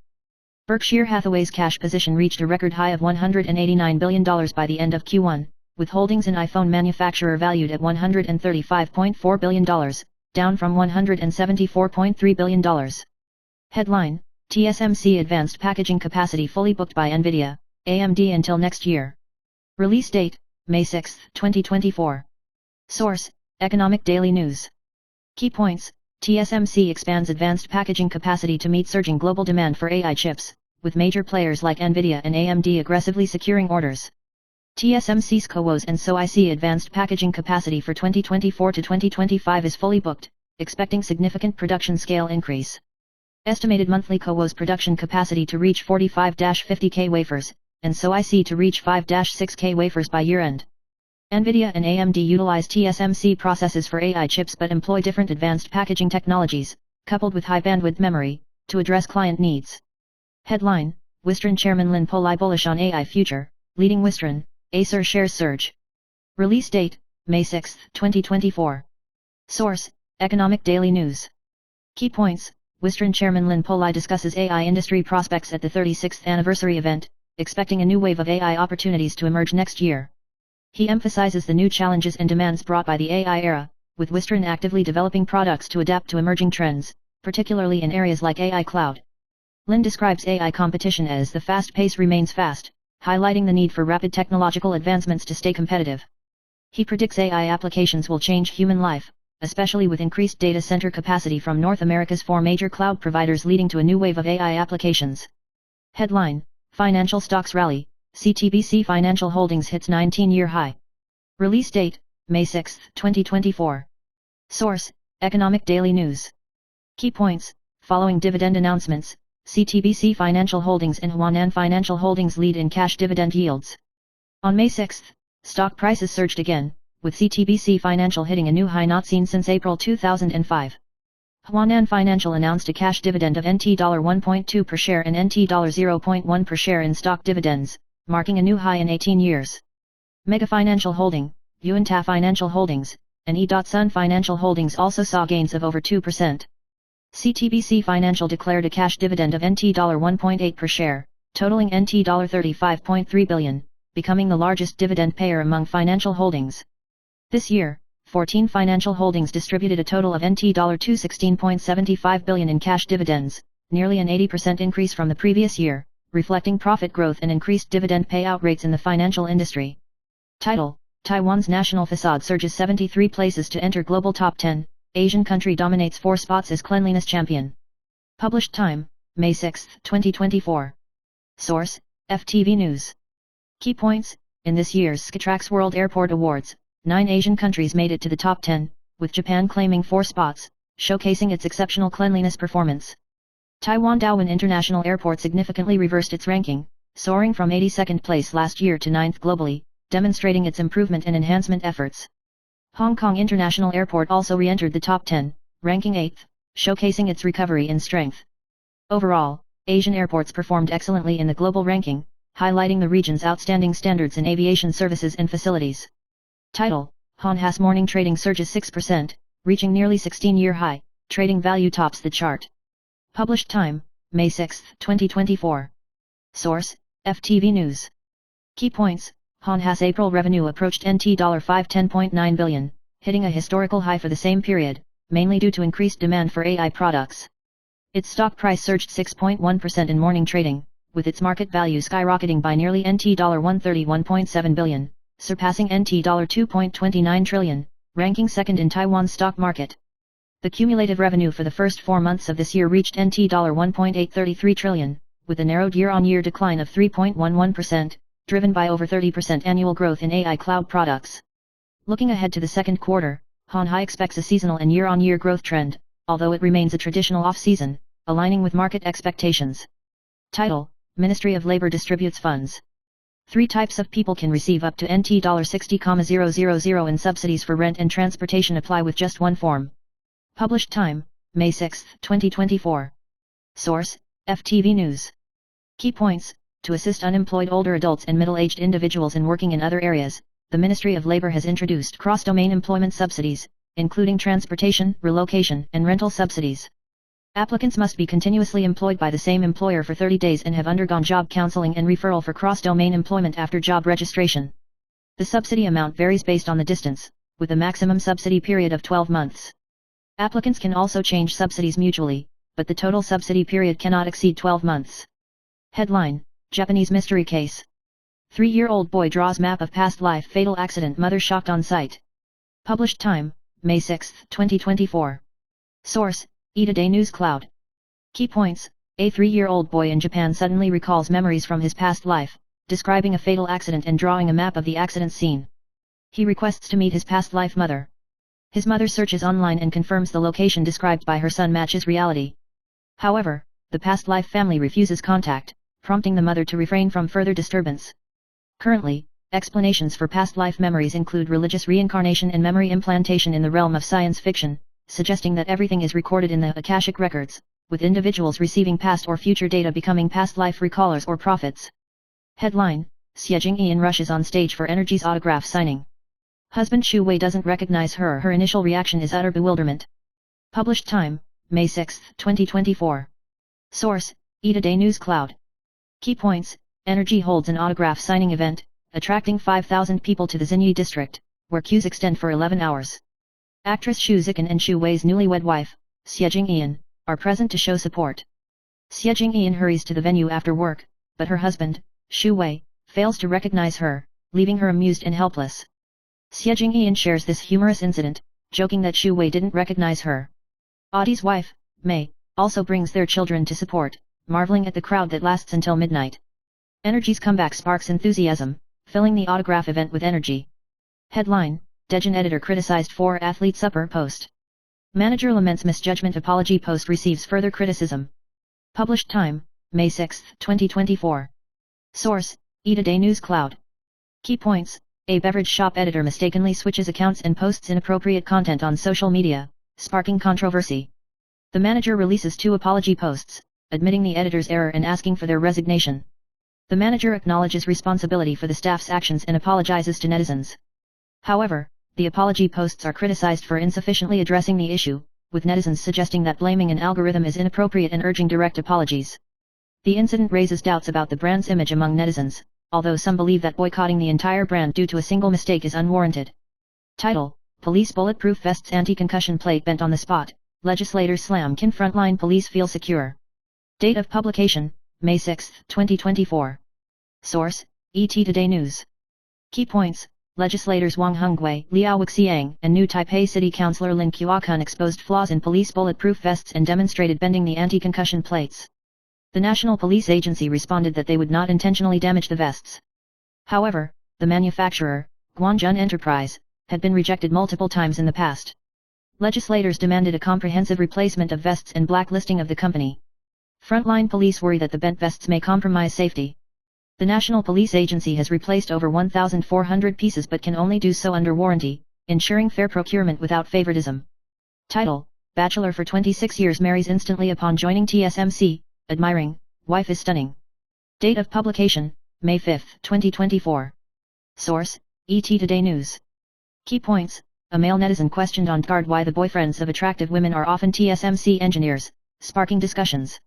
Berkshire Hathaway's cash position reached a record high of $189 billion by the end of Q1, with holdings in iPhone manufacturer valued at $135.4 billion, down from $174.3 billion. Headline: TSMC advanced packaging capacity fully booked by Nvidia, AMD until next year. Release date: May 6, 2024. Source: Economic Daily News. Key points: TSMC expands advanced packaging capacity to meet surging global demand for AI chips, with major players like Nvidia and AMD aggressively securing orders. TSMC's CoWoS and SoIC advanced packaging capacity for 2024 to 2025 is fully booked, expecting significant production scale increase. Estimated monthly CoWoS production capacity to reach 45-50K wafers, and SoIC to reach 5-6K wafers by year-end. Nvidia and AMD utilize TSMC processes for AI chips but employ different advanced packaging technologies, coupled with high-bandwidth memory, to address client needs. Headline: Wistron Chairman Lin Polai bullish on AI future, leading Wistron, Acer shares surge. Release date: May 6, 2024. Source: Economic Daily News. Key points: Wistron Chairman Lin Polai discusses AI industry prospects at the 36th anniversary event, expecting a new wave of AI opportunities to emerge next year. He emphasizes the new challenges and demands brought by the AI era, with Wistron actively developing products to adapt to emerging trends, particularly in areas like AI cloud. Lin describes AI competition as the fast pace remains fast, highlighting the need for rapid technological advancements to stay competitive. He predicts AI applications will change human life, especially with increased data center capacity from North America's 4 major cloud providers leading to a new wave of AI applications. Headline: Financial stocks rally, CTBC Financial Holdings hits 19-year high. Release date: May 6, 2024. Source: Economic Daily News. Key points: Following dividend announcements, CTBC Financial Holdings and Huanan Financial Holdings lead in cash dividend yields. On May 6, stock prices surged again, with CTBC Financial hitting a new high not seen since April 2005. Huanan Financial announced a cash dividend of NT dollar 1.2 per share and NT dollar 0.1 per share in stock dividends, marking a new high in 18 years. Mega Financial Holding, Yuanta Financial Holdings, and E.Sun Financial Holdings also saw gains of over 2%. CTBC Financial declared a cash dividend of NT dollar 1.8 per share, totaling NT dollar 35.3 billion, becoming the largest dividend payer among financial holdings. This year, 14 financial holdings distributed a total of NT dollar 216.75 billion in cash dividends, nearly an 80% increase from the previous year, reflecting profit growth and increased dividend payout rates in the financial industry. Title: Taiwan's national facade surges 73 places to enter global top 10, Asian country dominates 4 spots as cleanliness champion. Published time, May 6, 2024. Source: FTV News. Key points: in this year's Skytrax World Airport Awards, 9 Asian countries made it to the top 10, with Japan claiming 4 spots, showcasing its exceptional cleanliness performance. Taiwan Darwin International Airport significantly reversed its ranking, soaring from 82nd place last year to 9th globally, demonstrating its improvement and enhancement efforts. Hong Kong International Airport also re-entered the top 10, ranking 8th, showcasing its recovery in strength. Overall, Asian airports performed excellently in the global ranking, highlighting the region's outstanding standards in aviation services and facilities. Title: Hanwha's morning trading surges 6%, reaching nearly 16-year high, trading value tops the chart. Published time, May 6, 2024. Source: FTV News. Key points: Hanwha's April revenue approached NT dollar 510.9 billion, hitting a historical high for the same period, mainly due to increased demand for AI products. Its stock price surged 6.1% in morning trading, with its market value skyrocketing by nearly NT dollar 131.7 billion. Surpassing NT dollar 2.29 trillion, ranking second in Taiwan's stock market. The cumulative revenue for the first 4 months of this year reached NT dollar 1.833 trillion, with a narrowed year-on-year decline of 3.11%, driven by over 30% annual growth in AI cloud products. Looking ahead to the second quarter, Hanwha expects a seasonal and year-on-year growth trend, although it remains a traditional off-season, aligning with market expectations. Title: Ministry of Labor distributes funds. 3 types of people can receive up to NT dollar 60,000 in subsidies for rent and transportation apply with just one form. Published time, May 6, 2024. Source: FTV News. Key points: to assist unemployed older adults and middle-aged individuals in working in other areas, the Ministry of Labor has introduced cross-domain employment subsidies, including transportation, relocation, and rental subsidies. Applicants must be continuously employed by the same employer for 30 days and have undergone job counseling and referral for cross-domain employment after job registration. The subsidy amount varies based on the distance, with a maximum subsidy period of 12 months. Applicants can also change subsidies mutually, but the total subsidy period cannot exceed 12 months. Headline: Japanese mystery case. 3-year-old boy draws map of past life fatal accident mother shocked on sight. Published time, May 6, 2024. Source: Today News Cloud. Key points: a 3-year-old boy in Japan suddenly recalls memories from his past life, describing a fatal accident and drawing a map of the accident scene. He requests to meet his past life mother. His mother searches online and confirms the location described by her son matches reality. However, the past life family refuses contact, prompting the mother to refrain from further disturbance. Currently, explanations for past life memories include religious reincarnation and memory implantation in the realm of science fiction, suggesting that everything is recorded in the Akashic records, with individuals receiving past or future data becoming past life recallers or prophets. Headline: Xie Jingyan rushes on stage for Energy's autograph signing. Husband Xu Wei doesn't recognize her. Her initial reaction is utter bewilderment. Published time, May 6, 2024. Source: Today News Cloud. Key points: Energy holds an autograph signing event, attracting 5,000 people to the Xinyi district, where queues extend for 11 hours. Actress Xu Zikan and Xu Wei's newlywed wife, Xie Jingyan, are present to show support. Xie Jingyan hurries to the venue after work, but her husband, Xu Wei, fails to recognize her, leaving her amused and helpless. Xie Jingyan shares this humorous incident, joking that Xu Wei didn't recognize her. Audie's wife, Mei, also brings their children to support, marveling at the crowd that lasts until midnight. Energy's comeback sparks enthusiasm, filling the autograph event with energy. Headline: Dejin editor criticized for athlete supper post. Manager laments misjudgment apology post receives further criticism. Published time, May 6, 2024. Source: Today News Cloud. Key points: A beverage shop editor mistakenly switches accounts and posts inappropriate content on social media, sparking controversy. The manager releases 2 apology posts, admitting the editor's error and asking for their resignation. The manager acknowledges responsibility for the staff's actions and apologizes to netizens. However, the apology posts are criticized for insufficiently addressing the issue, with netizens suggesting that blaming an algorithm is inappropriate and urging direct apologies. The incident raises doubts about the brand's image among netizens, although some believe that boycotting the entire brand due to a single mistake is unwarranted. Title: Police Bulletproof Vests Anti-Concussion Plate Bent on the Spot, Legislators Slam Can Frontline Police Feel Secure. Date of publication, May 6, 2024. Source: ET Today News. Key points: Legislators Wang Hongwei, Liao Wuxiang, and New Taipei City Councilor Lin Qiaokun exposed flaws in police bulletproof vests and demonstrated bending the anti-concussion plates. The National Police Agency responded that they would not intentionally damage the vests. However, the manufacturer, Guanjun Enterprise, had been rejected multiple times in the past. Legislators demanded a comprehensive replacement of vests and blacklisting of the company. Frontline police worry that the bent vests may compromise safety. The National Police Agency has replaced over 1,400 pieces but can only do so under warranty, ensuring fair procurement without favoritism. Title: Bachelor for 26 years marries instantly upon joining TSMC, admiring, wife is stunning. Date of publication, May 5, 2024. Source: ET Today News. Key points: A male netizen questioned on guard why the boyfriends of attractive women are often TSMC engineers, sparking discussions.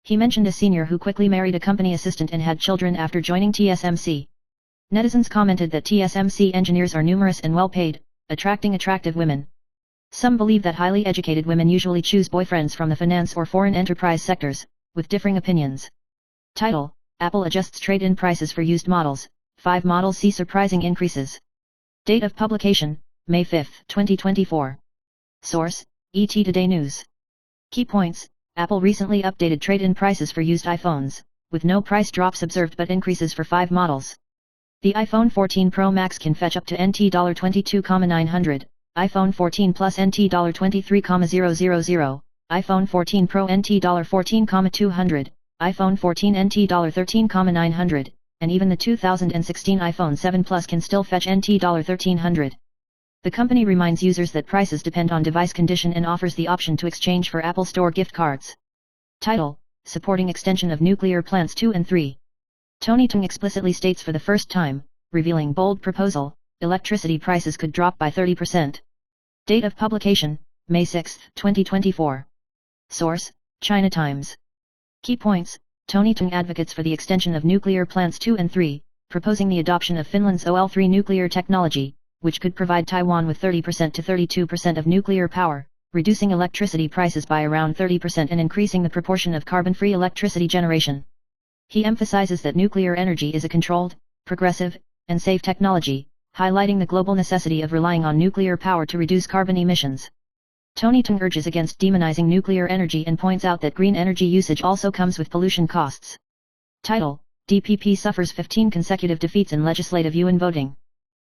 He mentioned a senior who quickly married a company assistant and had children after joining TSMC. Netizens commented that TSMC engineers are numerous and well paid, attracting attractive women. Some believe that highly educated women usually choose boyfriends from the finance or foreign enterprise sectors, with differing opinions. Title: Apple adjusts trade-in prices for used models, 5 models see surprising increases. Date of publication, May 5, 2024. Source: ET Today News. Key points: Apple recently updated trade-in prices for used iPhones, with no price drops observed but increases for 5 models. The iPhone 14 Pro Max can fetch up to NT $22,900, iPhone 14 Plus NT $23,000, iPhone 14 Pro NT $14,200, iPhone 14 NT $13,900, and even the 2016 iPhone 7 Plus can still fetch NT $1,300. The company reminds users that prices depend on device condition and offers the option to exchange for Apple Store gift cards. Title: Supporting extension of nuclear plants 2 and 3. Tony Tung explicitly states for the first time, revealing bold proposal, electricity prices could drop by 30%. Date of publication, May 6, 2024. Source: China Times. Key points: Tony Tung advocates for the extension of nuclear plants 2 and 3, proposing the adoption of Finland's OL3 nuclear technology, which could provide Taiwan with 30% to 32% of nuclear power, reducing electricity prices by around 30% and increasing the proportion of carbon-free electricity generation. He emphasizes that nuclear energy is a controlled, progressive, and safe technology, highlighting the global necessity of relying on nuclear power to reduce carbon emissions. Tony Tung urges against demonizing nuclear energy and points out that green energy usage also comes with pollution costs. Title: DPP suffers 15 consecutive defeats in legislative UN voting.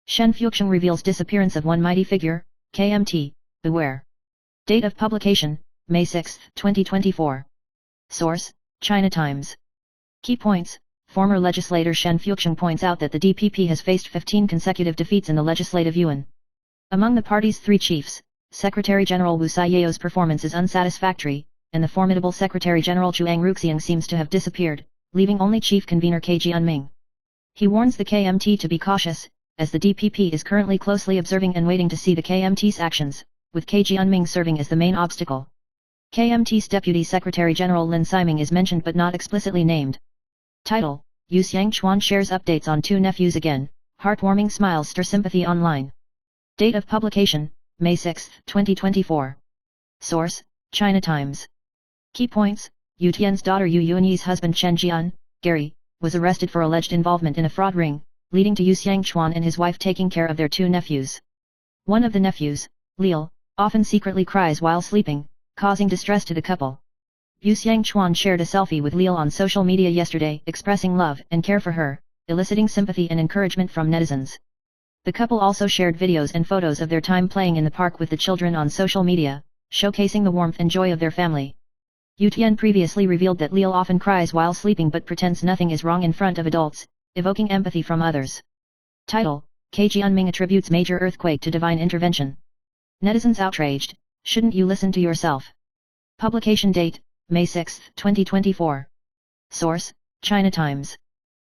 Shen Fuqiang reveals disappearance of one mighty figure, KMT, beware. Date of publication, May 6, 2024. Source: China Times. Key points: Former legislator Shen Fuqiang points out that the DPP has faced 15 consecutive defeats in the legislative yuan. Among the party's 3 chiefs, Secretary General Wu Xiao's performance is unsatisfactory, and the formidable Secretary General Chuang Ruxiang seems to have disappeared, leaving only Chief Convener Ke Jianming. He warns the KMT to be cautious, as the DPP is currently closely observing and waiting to see the KMT's actions, with Ke Jianming serving as the main obstacle. KMT's Deputy Secretary General Lin Siming is mentioned but not explicitly named. Title: Yu Xiangchuan shares updates on 2 nephews again, heartwarming smiles stir sympathy online. Date of publication, May 6, 2024. Source: China Times. Key points: Yu Tian's daughter Yu Yuanyi's husband Chen Jian, Gary, was arrested for alleged involvement in a fraud ring, leading to Yu Xiangchuan and his wife taking care of their 2 nephews. One of the nephews, Liu, often secretly cries while sleeping, causing distress to the couple. Yu Xiangchuan shared a selfie with Liu on social media yesterday, expressing love and care for her, eliciting sympathy and encouragement from netizens. The couple also shared videos and photos of their time playing in the park with the children on social media, showcasing the warmth and joy of their family. Yu Tian previously revealed that Liu often cries while sleeping but pretends nothing is wrong in front of adults, evoking empathy from others. Title: Jianming attributes major earthquake to divine intervention. Netizens outraged, shouldn't you listen to yourself? Publication date, May 6, 2024. Source, China Times.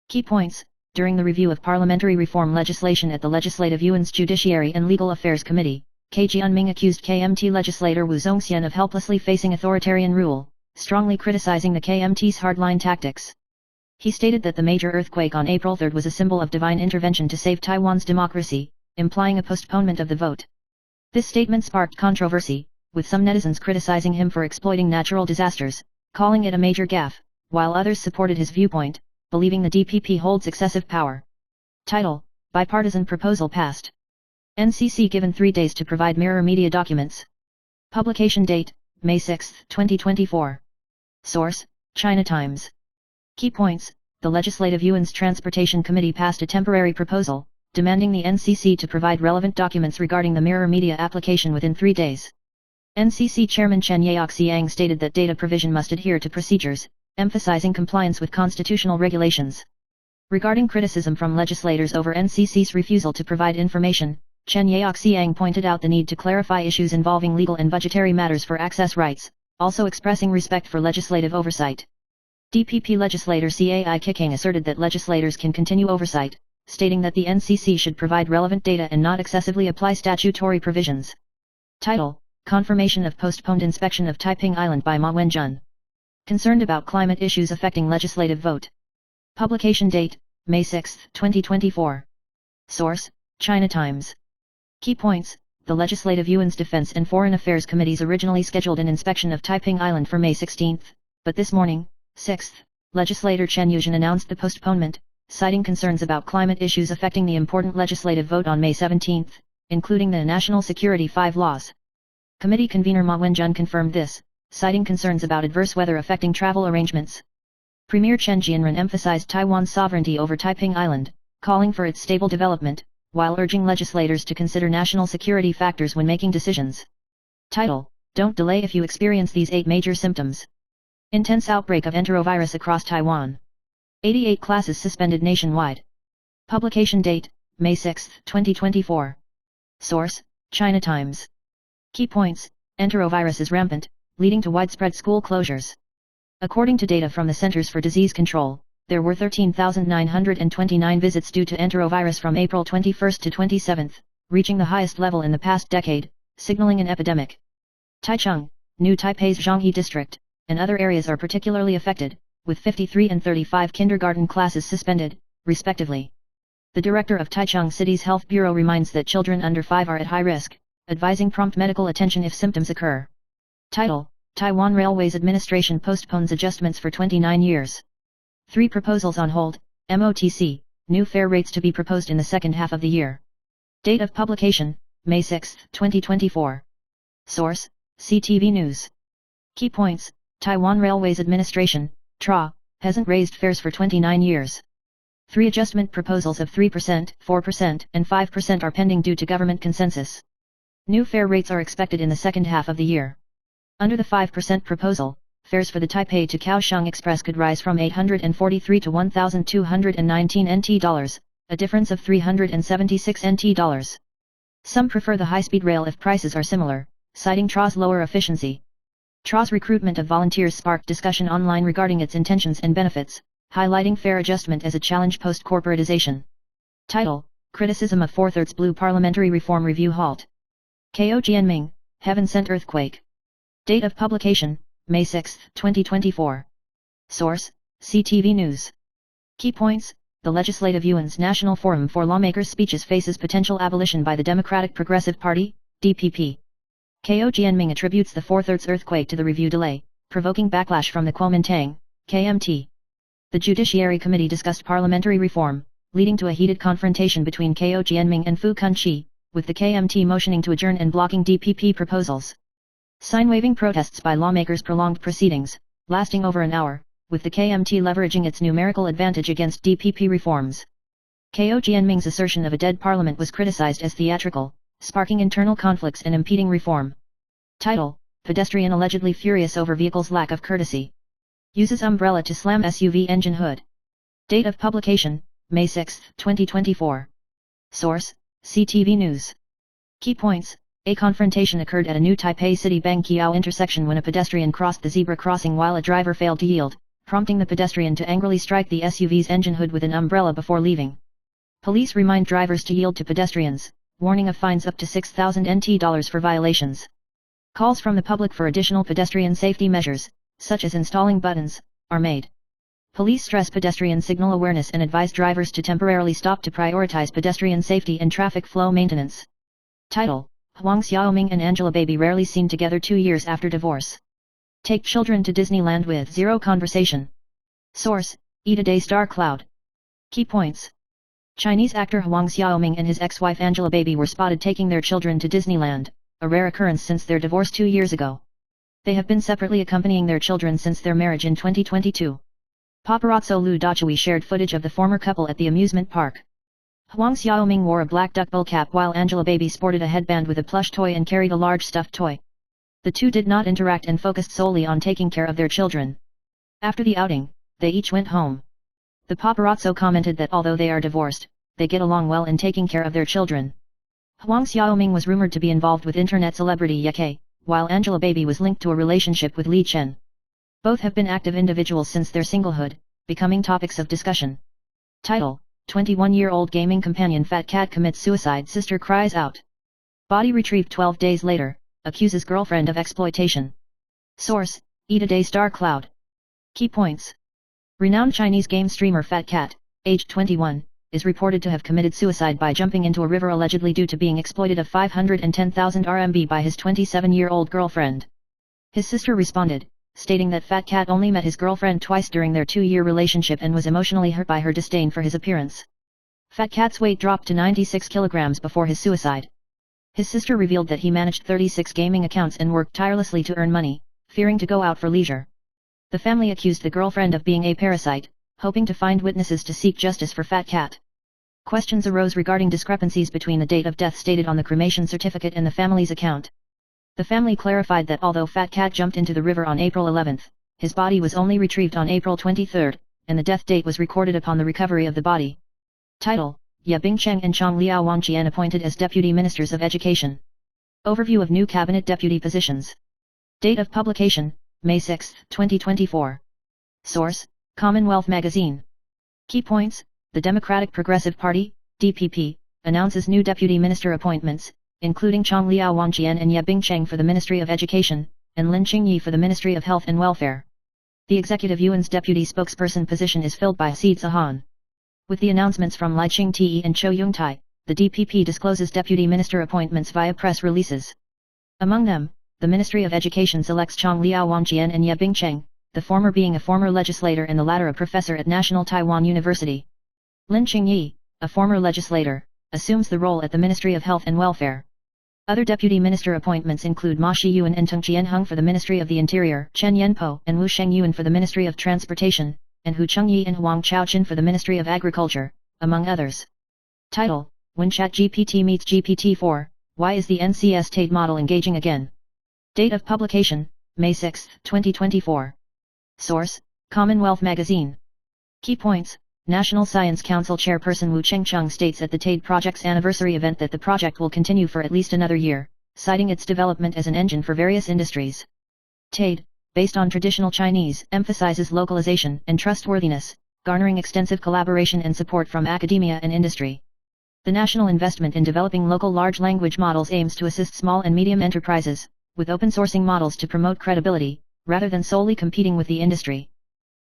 Key points, during the review of parliamentary reform legislation at the Legislative Yuan's Judiciary and Legal Affairs Committee, Jianming accused KMT legislator Wu Zongxian of helplessly facing authoritarian rule, strongly criticizing the KMT's hardline tactics. He stated that the major earthquake on April 3 was a symbol of divine intervention to save Taiwan's democracy, implying a postponement of the vote. This statement sparked controversy, with some netizens criticizing him for exploiting natural disasters, calling it a major gaffe, while others supported his viewpoint, believing the DPP holds excessive power. Title: Bipartisan proposal passed. NCC given 3 days to provide mirror media documents. Publication date, May 6, 2024. Source, China Times. Key points, the Legislative Yuan's Transportation Committee passed a temporary proposal, demanding the NCC to provide relevant documents regarding the mirror media application within 3 days. NCC Chairman Chen Yaoxiang stated that data provision must adhere to procedures, emphasizing compliance with constitutional regulations. Regarding criticism from legislators over NCC's refusal to provide information, Chen Yaoxiang pointed out the need to clarify issues involving legal and budgetary matters for access rights, also expressing respect for legislative oversight. DPP legislator Cai Kicking asserted that legislators can continue oversight, stating that the NCC should provide relevant data and not excessively apply statutory provisions. Title: Confirmation of postponed inspection of Taiping Island by Ma Wenjun. Concerned about climate issues affecting legislative vote. Publication date, May 6, 2024. Source, China Times. Key points, the Legislative Yuan's Defense and Foreign Affairs Committees originally scheduled an inspection of Taiping Island for May 16, but this morning, 6th, legislator Chen Yuzhen announced the postponement, citing concerns about climate issues affecting the important legislative vote on May 17, including the National Security 5 laws. Committee convener Ma Wenjun confirmed this, citing concerns about adverse weather affecting travel arrangements. Premier Chen Jianren emphasized Taiwan's sovereignty over Taiping Island, calling for its stable development, while urging legislators to consider national security factors when making decisions. Title: Don't delay if you experience these 8 major symptoms. Intense outbreak of enterovirus across Taiwan. 88 classes suspended nationwide. Publication date, May 6, 2024. Source, China Times. Key points, enterovirus is rampant, leading to widespread school closures. According to data from the Centers for Disease Control, there were 13,929 visits due to enterovirus from April 21 to 27, reaching the highest level in the past decade, signaling an epidemic. Taichung, New Taipei's Zhanghe district, and other areas are particularly affected, with 53 and 35 kindergarten classes suspended, respectively. The director of Taichung City's Health Bureau reminds that children under 5 are at high risk, advising prompt medical attention if symptoms occur. Title: Taiwan Railways Administration postpones adjustments for 29 years. 3 proposals on hold, MOTC, new fare rates to be proposed in the second half of the year. Date of publication, May 6, 2024. Source, CTV News. Key points, Taiwan Railways Administration, TRA, hasn't raised fares for 29 years. 3 adjustment proposals of 3%, 4%, and 5% are pending due to government consensus. New fare rates are expected in the second half of the year. Under the 5% proposal, fares for the Taipei to Kaohsiung Express could rise from 843 to 1,219 NT dollars, a difference of 376 NT dollars. Some prefer the high-speed rail if prices are similar, citing TRA's lower efficiency. TRA's recruitment of volunteers sparked discussion online regarding its intentions and benefits, highlighting fare adjustment as a challenge post-corporatization. Title: Criticism of 4/3 Blue Parliamentary Reform Review Halt. Ko Jianming, Heaven Sent Earthquake. Date of publication, May 6, 2024. Source, CTV News. Key points, the Legislative Yuan's National Forum for Lawmakers speeches faces potential abolition by the Democratic Progressive Party, DPP. Ko Jianming attributes the 4/3 earthquake to the review delay, provoking backlash from the Kuomintang, KMT. The Judiciary Committee discussed parliamentary reform, leading to a heated confrontation between Ko Jianming and Fu Kunqi, with the KMT motioning to adjourn and blocking DPP proposals. Sign-waving protests by lawmakers prolonged proceedings, lasting over an hour, with the KMT leveraging its numerical advantage against DPP reforms. Ko Jianming's assertion of a dead parliament was criticized as theatrical, sparking internal conflicts and impeding reform. Title: Pedestrian allegedly furious over vehicle's lack of courtesy. Uses umbrella to slam SUV engine hood. Date of publication, May 6, 2024. Source: CTV News. Key points: A confrontation occurred at a new Taipei City Bangqiao intersection when a pedestrian crossed the zebra crossing while a driver failed to yield, prompting the pedestrian to angrily strike the SUV's engine hood with an umbrella before leaving. Police remind drivers to yield to pedestrians, warning of fines up to 6,000 NT for violations. Calls from the public for additional pedestrian safety measures, such as installing buttons, are made. Police stress pedestrian signal awareness and advise drivers to temporarily stop to prioritize pedestrian safety and traffic flow maintenance. Title: Huang Xiaoming and Angelababy rarely seen together 2 years after divorce. Take children to Disneyland with zero conversation. Source: Eat a Day Star Cloud. Key points: Chinese actor Huang Xiaoming and his ex-wife Angelababy were spotted taking their children to Disneyland, a rare occurrence since their divorce 2 years ago. They have been separately accompanying their children since their marriage in 2022. Paparazzo Lu Dachui shared footage of the former couple at the amusement park. Huang Xiaoming wore a black duckbill cap while Angelababy sported a headband with a plush toy and carried a large stuffed toy. The two did not interact and focused solely on taking care of their children. After the outing, they each went home. The paparazzo commented that although they are divorced, they get along well in taking care of their children. Huang Xiaoming was rumored to be involved with internet celebrity Ye Ke, while Angelababy was linked to a relationship with Li Chen. Both have been active individuals since their singlehood, becoming topics of discussion. Title: 21-year-old gaming companion Fat Cat commits suicide, sister cries out. Body retrieved 12 days later, accuses girlfriend of exploitation. Source: Eat a Day Star Cloud. Key points: Renowned Chinese game streamer Fat Cat, aged 21, is reported to have committed suicide by jumping into a river allegedly due to being exploited of 510,000 RMB by his 27-year-old girlfriend. His sister responded, stating that Fat Cat only met his girlfriend twice during their 2-year relationship and was emotionally hurt by her disdain for his appearance. Fat Cat's weight dropped to 96 kilograms before his suicide. His sister revealed that he managed 36 gaming accounts and worked tirelessly to earn money, fearing to go out for leisure. The family accused the girlfriend of being a parasite, hoping to find witnesses to seek justice for Fat Cat. Questions arose regarding discrepancies between the date of death stated on the cremation certificate and the family's account. The family clarified that although Fat Cat jumped into the river on April 11, his body was only retrieved on April 23, and the death date was recorded upon the recovery of the body. Title: Ye Bingcheng and Chang Liao Wangqian appointed as Deputy Ministers of Education. Overview of new Cabinet Deputy positions. Date of publication: May 6, 2024. Source: Commonwealth Magazine. Key points: The Democratic Progressive Party, DPP, announces new deputy minister appointments, including Chang Liao Wangqian and Ye Bingcheng for the Ministry of Education, and Lin Qingyi for the Ministry of Health and Welfare. The Executive Yuan's deputy spokesperson position is filled by Si Zihan. With the announcements from Lai Ching-te and Cho Yung-tai, the DPP discloses deputy minister appointments via press releases. Among them, the Ministry of Education selects Chang Liao Wangqian and Ye Bingcheng, the former being a former legislator and the latter a professor at National Taiwan University. Lin Qingyi, a former legislator, assumes the role at the Ministry of Health and Welfare. Other deputy minister appointments include Ma Shiyuan and Tung Chien-hung for the Ministry of the Interior, Chen Yanpo and Wu Shengyuan for the Ministry of Transportation, and Hu Chengyi and Huang Chaoqin for the Ministry of Agriculture, among others. Title: When ChatGPT meets GPT-4, why is the NCS TAID model engaging again? Date of publication: May 6, 2024. Source: Commonwealth Magazine. Key points: National Science Council Chairperson Wu Chengcheng states at the TAID project's anniversary event that the project will continue for at least another year, citing its development as an engine for various industries. TAID, based on traditional Chinese, emphasizes localization and trustworthiness, garnering extensive collaboration and support from academia and industry. The national investment in developing local large language models aims to assist small and medium enterprises, with open sourcing models to promote credibility, rather than solely competing with the industry.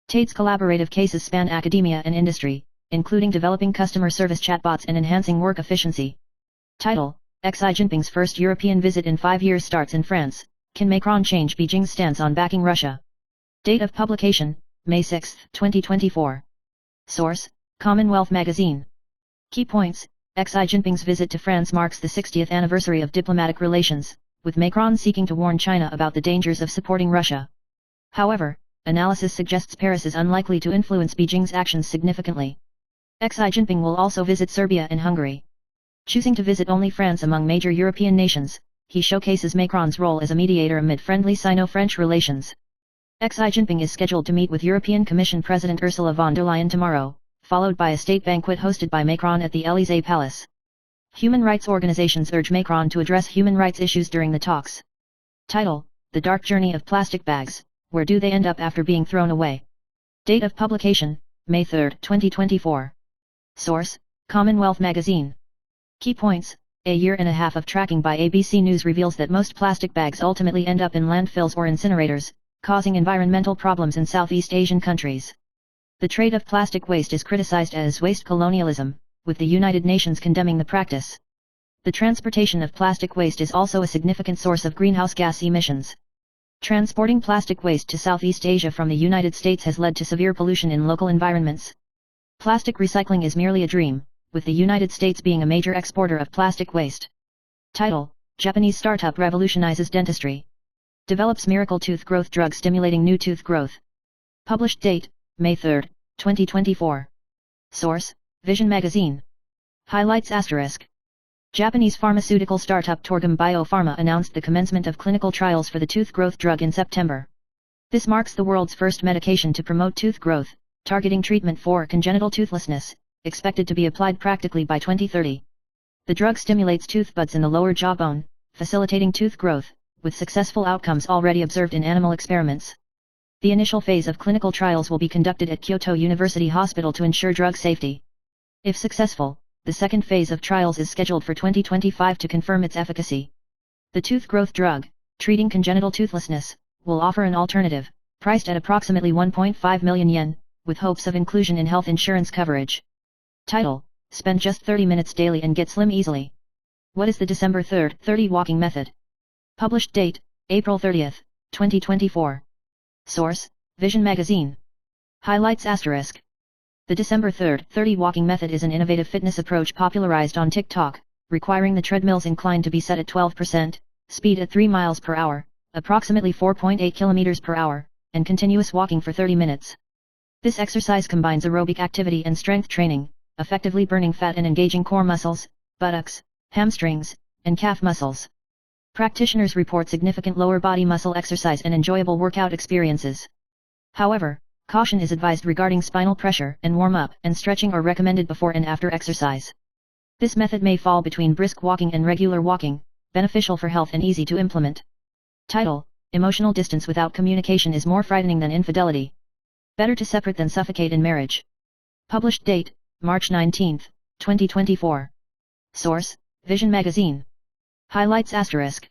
TAID's collaborative cases span academia and industry, including developing customer service chatbots and enhancing work efficiency. Title: Xi Jinping's first European visit in 5 years starts in France. Can Macron change Beijing's stance on backing Russia? Date of publication: May 6, 2024. Source: Commonwealth Magazine. Key points: Xi Jinping's visit to France marks the 60th anniversary of diplomatic relations, with Macron seeking to warn China about the dangers of supporting Russia. However, analysis suggests Paris is unlikely to influence Beijing's actions significantly. Xi Jinping will also visit Serbia and Hungary. Choosing to visit only France among major European nations, he showcases Macron's role as a mediator amid friendly Sino-French relations. Xi Jinping is scheduled to meet with European Commission President Ursula von der Leyen tomorrow, followed by a state banquet hosted by Macron at the Élysée Palace. Human rights organizations urge Macron to address human rights issues during the talks. Title: The Dark Journey of Plastic Bags, Where Do They End Up After Being Thrown Away? Date of publication, May 3, 2024. Source: Commonwealth Magazine. Key points: A year and a half of tracking by ABC News reveals that most plastic bags ultimately end up in landfills or incinerators, causing environmental problems in Southeast Asian countries. The trade of plastic waste is criticized as waste colonialism, with the United Nations condemning the practice. The transportation of plastic waste is also a significant source of greenhouse gas emissions. Transporting plastic waste to Southeast Asia from the United States has led to severe pollution in local environments. Plastic recycling is merely a dream, with the United States being a major exporter of plastic waste. Title: Japanese startup revolutionizes dentistry. Develops miracle tooth growth drug stimulating new tooth growth. Published date, May 3, 2024. Source: Vision Magazine. Highlights asterisk. Japanese pharmaceutical startup Torgum Biopharma announced the commencement of clinical trials for the tooth growth drug in September. This marks the world's first medication to promote tooth growth, targeting treatment for congenital toothlessness, expected to be applied practically by 2030. The drug stimulates tooth buds in the lower jawbone, facilitating tooth growth, with successful outcomes already observed in animal experiments. The initial phase of clinical trials will be conducted at Kyoto University Hospital to ensure drug safety. If successful, the second phase of trials is scheduled for 2025 to confirm its efficacy. The tooth growth drug, treating congenital toothlessness, will offer an alternative, priced at approximately 1.5 million yen, with hopes of inclusion in health insurance coverage. Title: Spend just 30 minutes daily and get slim easily. What is the December 3, 30 walking method? Published date, April 30, 2024. Source: Vision Magazine. Highlights asterisk. The December 3, 30 walking method is an innovative fitness approach popularized on TikTok, requiring the treadmill's incline to be set at 12%, speed at 3 miles per hour, approximately 4.8 kilometers per hour, and continuous walking for 30 minutes. This exercise combines aerobic activity and strength training, effectively burning fat and engaging core muscles, buttocks, hamstrings, and calf muscles. Practitioners report significant lower body muscle exercise and enjoyable workout experiences. However, caution is advised regarding spinal pressure, and warm-up and stretching are recommended before and after exercise. This method may fall between brisk walking and regular walking, beneficial for health and easy to implement. Title: Emotional distance without communication is more frightening than infidelity. Better to separate than suffocate in marriage. Published date, March 19, 2024. Source: Vision Magazine. Highlights asterisk.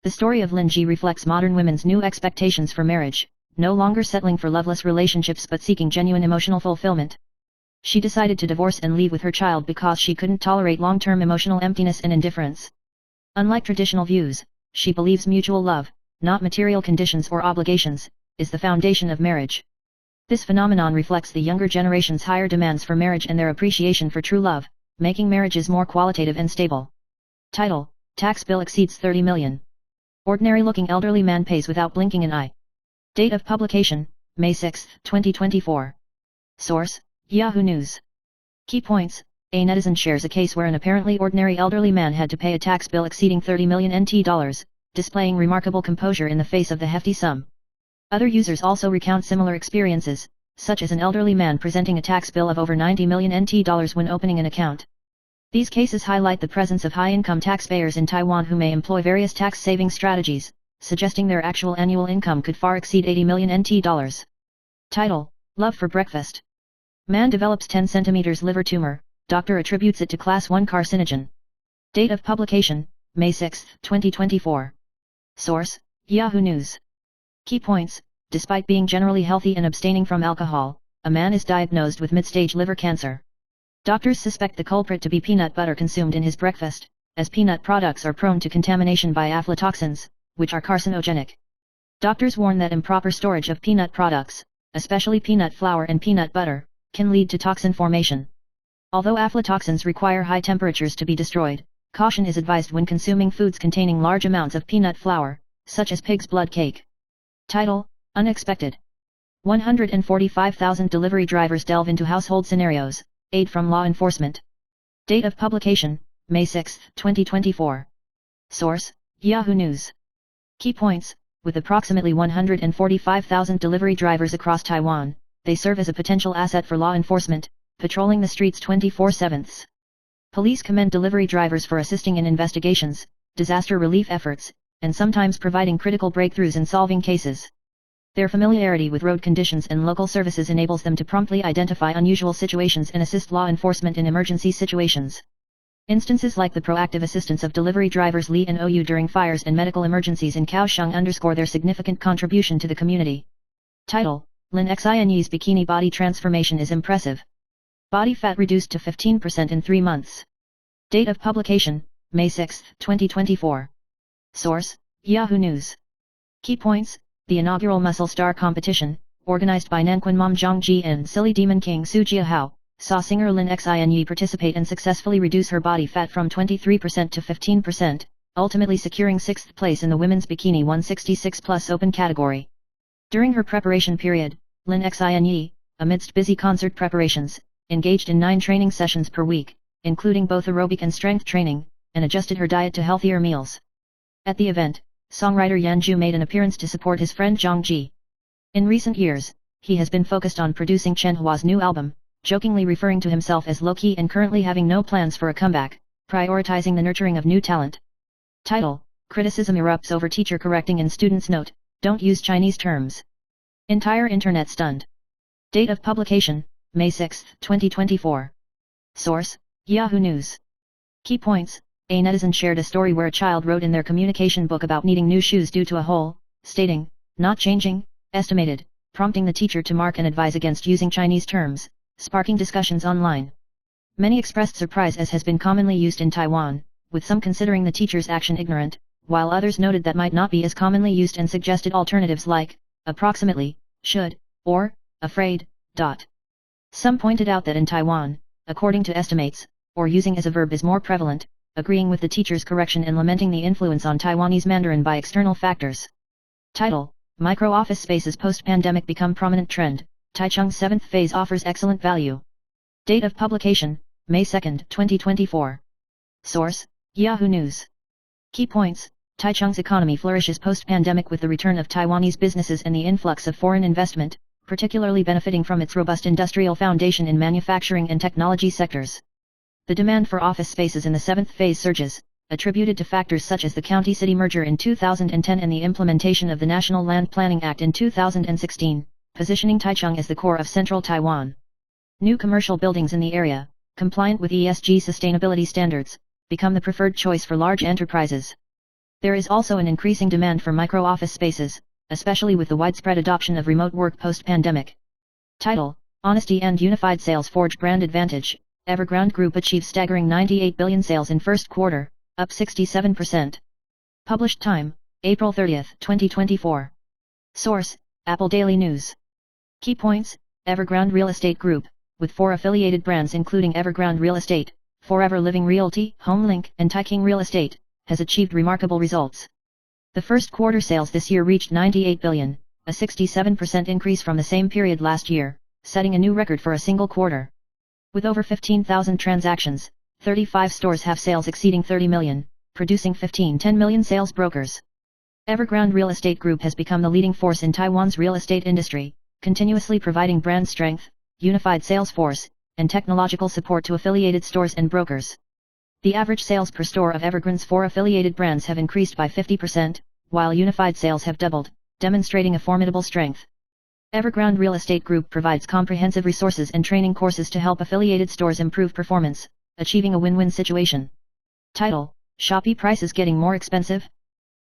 The story of Lin Ji reflects modern women's new expectations for marriage, no longer settling for loveless relationships but seeking genuine emotional fulfillment. She decided to divorce and leave with her child because she couldn't tolerate long-term emotional emptiness and indifference. Unlike traditional views, she believes mutual love, not material conditions or obligations, is the foundation of marriage. This phenomenon reflects the younger generation's higher demands for marriage and their appreciation for true love, making marriages more qualitative and stable. Title: Tax bill exceeds 30 million. Ordinary-looking elderly man pays without blinking an eye. Date of publication, May 6, 2024. Source: Yahoo News. Key points: A netizen shares a case where an apparently ordinary elderly man had to pay a tax bill exceeding 30 million NT dollars, displaying remarkable composure in the face of the hefty sum. Other users also recount similar experiences, such as an elderly man presenting a tax bill of over 90 million NT dollars when opening an account. These cases highlight the presence of high-income taxpayers in Taiwan who may employ various tax-saving strategies, suggesting their actual annual income could far exceed 80 million NT dollars. Title: Love for breakfast. Man develops 10 cm liver tumor, doctor attributes it to class 1 carcinogen. Date of publication, May 6, 2024. Source: Yahoo News. Key points: Despite being generally healthy and abstaining from alcohol, a man is diagnosed with mid-stage liver cancer. Doctors suspect the culprit to be peanut butter consumed in his breakfast, as peanut products are prone to contamination by aflatoxins, which are carcinogenic. Doctors warn that improper storage of peanut products, especially peanut flour and peanut butter, can lead to toxin formation. Although aflatoxins require high temperatures to be destroyed, caution is advised when consuming foods containing large amounts of peanut flour, such as pig's blood cake. Title: Unexpected. 145,000 delivery drivers delve into household scenarios, aid from law enforcement. Date of publication, May 6, 2024. Source: Yahoo News. Key points: With approximately 145,000 delivery drivers across Taiwan, they serve as a potential asset for law enforcement, patrolling the streets 24/7. Police commend delivery drivers for assisting in investigations, disaster relief efforts, and sometimes providing critical breakthroughs in solving cases. Their familiarity with road conditions and local services enables them to promptly identify unusual situations and assist law enforcement in emergency situations. Instances like the proactive assistance of delivery drivers Li and Ou during fires and medical emergencies in Kaohsiung underscore their significant contribution to the community. Title: Lin Xianyi's bikini body transformation is impressive. Body fat reduced to 15% in 3 months. Date of publication, May 6, 2024. Source: Yahoo News. Key points: the inaugural Muscle Star competition, organized by Nanquan Mom Zhongji and Silly Demon King Su Jiahao, saw singer Lin Xianyi participate and successfully reduce her body fat from 23% to 15%, ultimately securing 6th place in the women's bikini 166+ open category. During her preparation period, Lin Xianyi, amidst busy concert preparations, engaged in 9 training sessions per week, including both aerobic and strength training, and adjusted her diet to healthier meals. At the event, songwriter Yan Zhu made an appearance to support his friend Zhang Ji. In recent years, he has been focused on producing Chen Hua's new album, jokingly referring to himself as low-key and currently having no plans for a comeback, prioritizing the nurturing of new talent. Title: Criticism erupts over teacher correcting in students' note, don't use Chinese terms. Entire internet stunned. Date of publication, May 6, 2024. Source: Yahoo News. Key points: a netizen shared a story where a child wrote in their communication book about needing new shoes due to a hole, stating, "Not changing, estimated," prompting the teacher to mark and advise against using Chinese terms, sparking discussions online. Many expressed surprise, as has been commonly used in Taiwan, with some considering the teacher's action ignorant, while others noted that might not be as commonly used and suggested alternatives like, approximately, should, or, afraid. Some pointed out that in Taiwan, according to estimates, or using as a verb is more prevalent, agreeing with the teacher's correction and lamenting the influence on Taiwanese Mandarin by external factors. Title: Micro-office spaces post-pandemic become prominent trend, Taichung's 7th phase offers excellent value. Date of publication, May 2, 2024. Source: Yahoo News. Key points: Taichung's economy flourishes post-pandemic with the return of Taiwanese businesses and the influx of foreign investment, particularly benefiting from its robust industrial foundation in manufacturing and technology sectors. The demand for office spaces in the 7th phase surges, attributed to factors such as the county-city merger in 2010 and the implementation of the National Land Planning Act in 2016, positioning Taichung as the core of central Taiwan. New commercial buildings in the area, compliant with ESG sustainability standards, become the preferred choice for large enterprises. There is also an increasing demand for micro-office spaces, especially with the widespread adoption of remote work post-pandemic. Title: Honesty and unified sales forge brand advantage. Evergrande Group achieves staggering 98 billion sales in first quarter, up 67%. Published time, April 30, 2024. Source: Apple Daily News. Key points: Evergrande Real Estate Group, with 4 affiliated brands including Evergrande Real Estate, Forever Living Realty, HomeLink, and Taiking Real Estate, has achieved remarkable results. The first quarter sales this year reached 98 billion, a 67% increase from the same period last year, setting a new record for a single quarter. With over 15,000 transactions, 35 stores have sales exceeding 30 million, producing 10 million sales brokers. Evergrande Real Estate Group has become the leading force in Taiwan's real estate industry, continuously providing brand strength, unified sales force, and technological support to affiliated stores and brokers. The average sales per store of Evergrande's 4 affiliated brands have increased by 50%, while unified sales have doubled, demonstrating a formidable strength. Evergrande Real Estate Group provides comprehensive resources and training courses to help affiliated stores improve performance, achieving a win-win situation. Title: Shopee prices getting more expensive?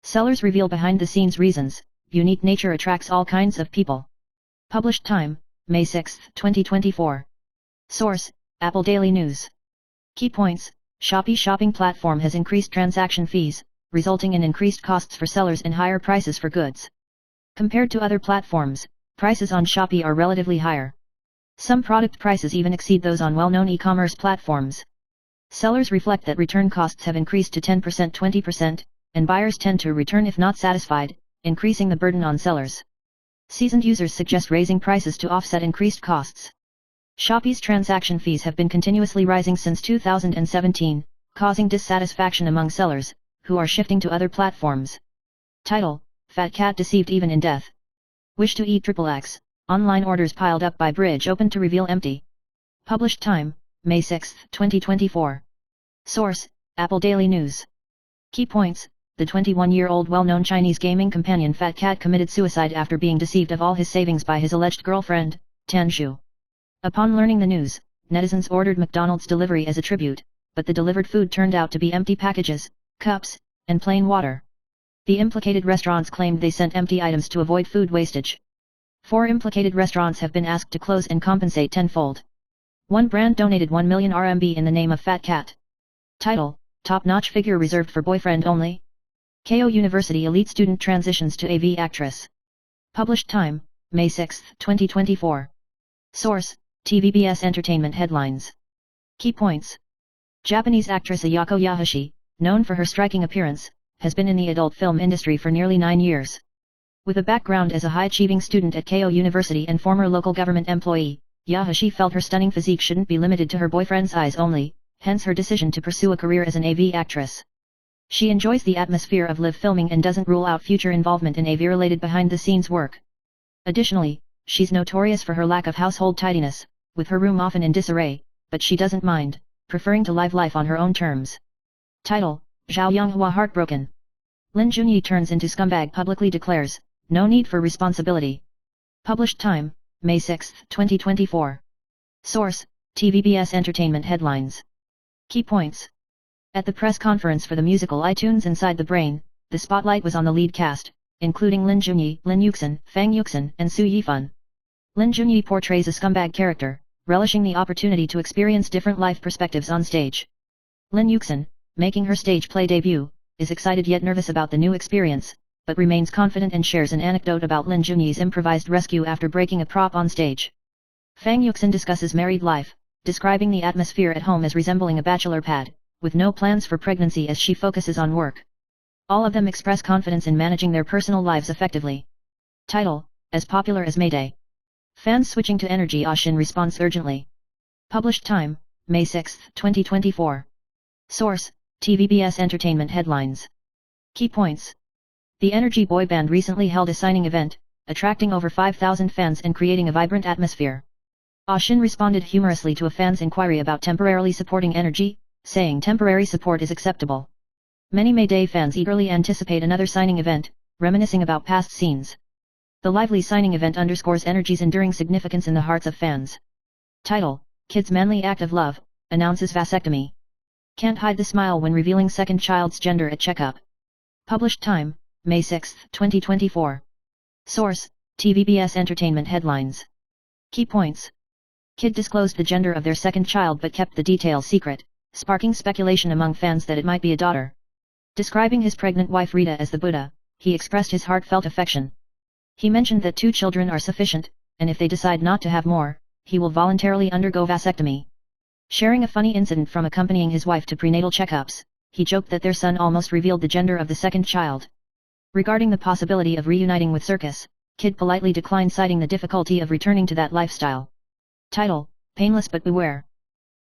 Sellers reveal behind-the-scenes reasons. Unique nature attracts all kinds of people. Published time, May 6, 2024. Source: Apple Daily News. Key points: Shopee shopping platform has increased transaction fees, resulting in increased costs for sellers and higher prices for goods. Compared to other platforms, prices on Shopee are relatively higher. Some product prices even exceed those on well-known e-commerce platforms. Sellers reflect that return costs have increased to 10% 20%, and buyers tend to return if not satisfied, increasing the burden on sellers. Seasoned users suggest raising prices to offset increased costs. Shopee's transaction fees have been continuously rising since 2017, causing dissatisfaction among sellers, who are shifting to other platforms. Title: Fat Cat Deceived Even in Death. Wish to eat XXX, online orders piled up by bridge open to reveal empty. Published time, May 6, 2024. Source: Apple Daily News. Key points: the 21-year-old well-known Chinese gaming companion Fat Cat committed suicide after being deceived of all his savings by his alleged girlfriend, Tan Zhu. Upon learning the news, netizens ordered McDonald's delivery as a tribute, but the delivered food turned out to be empty packages, cups, and plain water. The implicated restaurants claimed they sent empty items to avoid food wastage. 4 implicated restaurants have been asked to close and compensate tenfold. One brand donated 1 million RMB in the name of Fat Cat. Title: Top-notch figure reserved for boyfriend only. Keio University elite student transitions to AV actress. Published time: May 6, 2024. Source: TVBS Entertainment Headlines. Key points: Japanese actress Ayako Yahashi, known for her striking appearance, has been in the adult film industry for nearly 9 years. With a background as a high-achieving student at Keio University and former local government employee, Yahashi felt her stunning physique shouldn't be limited to her boyfriend's eyes only, hence her decision to pursue a career as an AV actress. She enjoys the atmosphere of live filming and doesn't rule out future involvement in AV-related behind-the-scenes work. Additionally, she's notorious for her lack of household tidiness, with her room often in disarray, but she doesn't mind, preferring to live life on her own terms. Title: Zhao Yonghua heartbroken. Lin Junyi turns into scumbag, publicly declares, no need for responsibility. Published time: May 6, 2024. Source: TVBS Entertainment Headlines. Key points: at the press conference for the musical iTunes Inside the Brain, the spotlight was on the lead cast, including Lin Junyi, Lin Yuxin, Fang Yuxin, and Su Yifan. Lin Junyi portrays a scumbag character, relishing the opportunity to experience different life perspectives on stage. Lin Yuxin, making her stage play debut, is excited yet nervous about the new experience, but remains confident and shares an anecdote about Lin Junyi's improvised rescue after breaking a prop on stage. Fang Yuxin discusses married life, describing the atmosphere at home as resembling a bachelor pad, with no plans for pregnancy as she focuses on work. All of them express confidence in managing their personal lives effectively. Title: As popular as Mayday. Fans switching to Energy Oshin response urgently. Published time: May 6, 2024. Source: TVBS Entertainment Headlines. Key points: the Energy boy band recently held a signing event, attracting over 5,000 fans and creating a vibrant atmosphere. Oshin responded humorously to a fan's inquiry about temporarily supporting Energy, saying temporary support is acceptable. Many Mayday fans eagerly anticipate another signing event, reminiscing about past scenes. The lively signing event underscores Energy's enduring significance in the hearts of fans. Title: Kid's manly act of love, announces vasectomy. Can't hide the smile when revealing second child's gender at checkup. Published time: May 6, 2024. Source: TVBS Entertainment Headlines. Key points: Kid disclosed the gender of their second child but kept the details secret, sparking speculation among fans that it might be a daughter. Describing his pregnant wife Rita as the Buddha, he expressed his heartfelt affection. He mentioned that 2 children are sufficient, and if they decide not to have more, he will voluntarily undergo vasectomy. Sharing a funny incident from accompanying his wife to prenatal checkups, he joked that their son almost revealed the gender of the second child. Regarding the possibility of reuniting with Circus, Kid politely declined, citing the difficulty of returning to that lifestyle. Title: Painless but beware.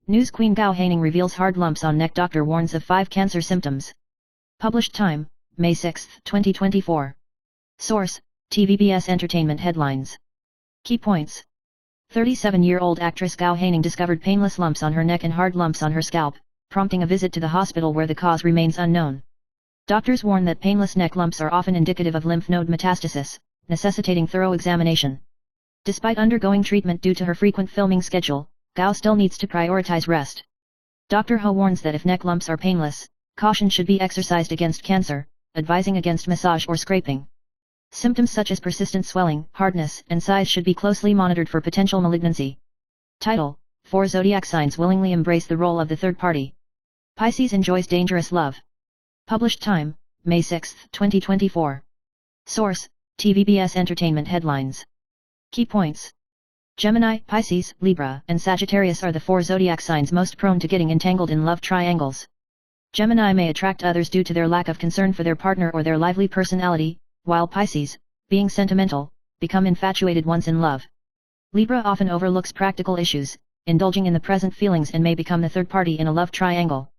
News Queen Gao Haining reveals hard lumps on neck, doctor warns of 5 cancer symptoms. Published time: May 6, 2024. Source: TVBS Entertainment Headlines. Key points: 37-year-old actress Gao Haining discovered painless lumps on her neck and hard lumps on her scalp, prompting a visit to the hospital where the cause remains unknown. Doctors warn that painless neck lumps are often indicative of lymph node metastasis, necessitating thorough examination. Despite undergoing treatment due to her frequent filming schedule, Gao still needs to prioritize rest. Dr. He warns that if neck lumps are painless, caution should be exercised against cancer, advising against massage or scraping. Symptoms such as persistent swelling, hardness, and size should be closely monitored for potential malignancy. Title: 4 zodiac signs willingly embrace the role of the third party. Pisces enjoys dangerous love. Published time: May 6, 2024. Source: TVBS Entertainment Headlines. Key points: Gemini, Pisces, Libra, and Sagittarius are the 4 zodiac signs most prone to getting entangled in love triangles. Gemini may attract others due to their lack of concern for their partner or their lively personality, while Pisces, being sentimental, become infatuated once in love. Libra often overlooks practical issues, indulging in the present feelings, and may become the third party in a love triangle.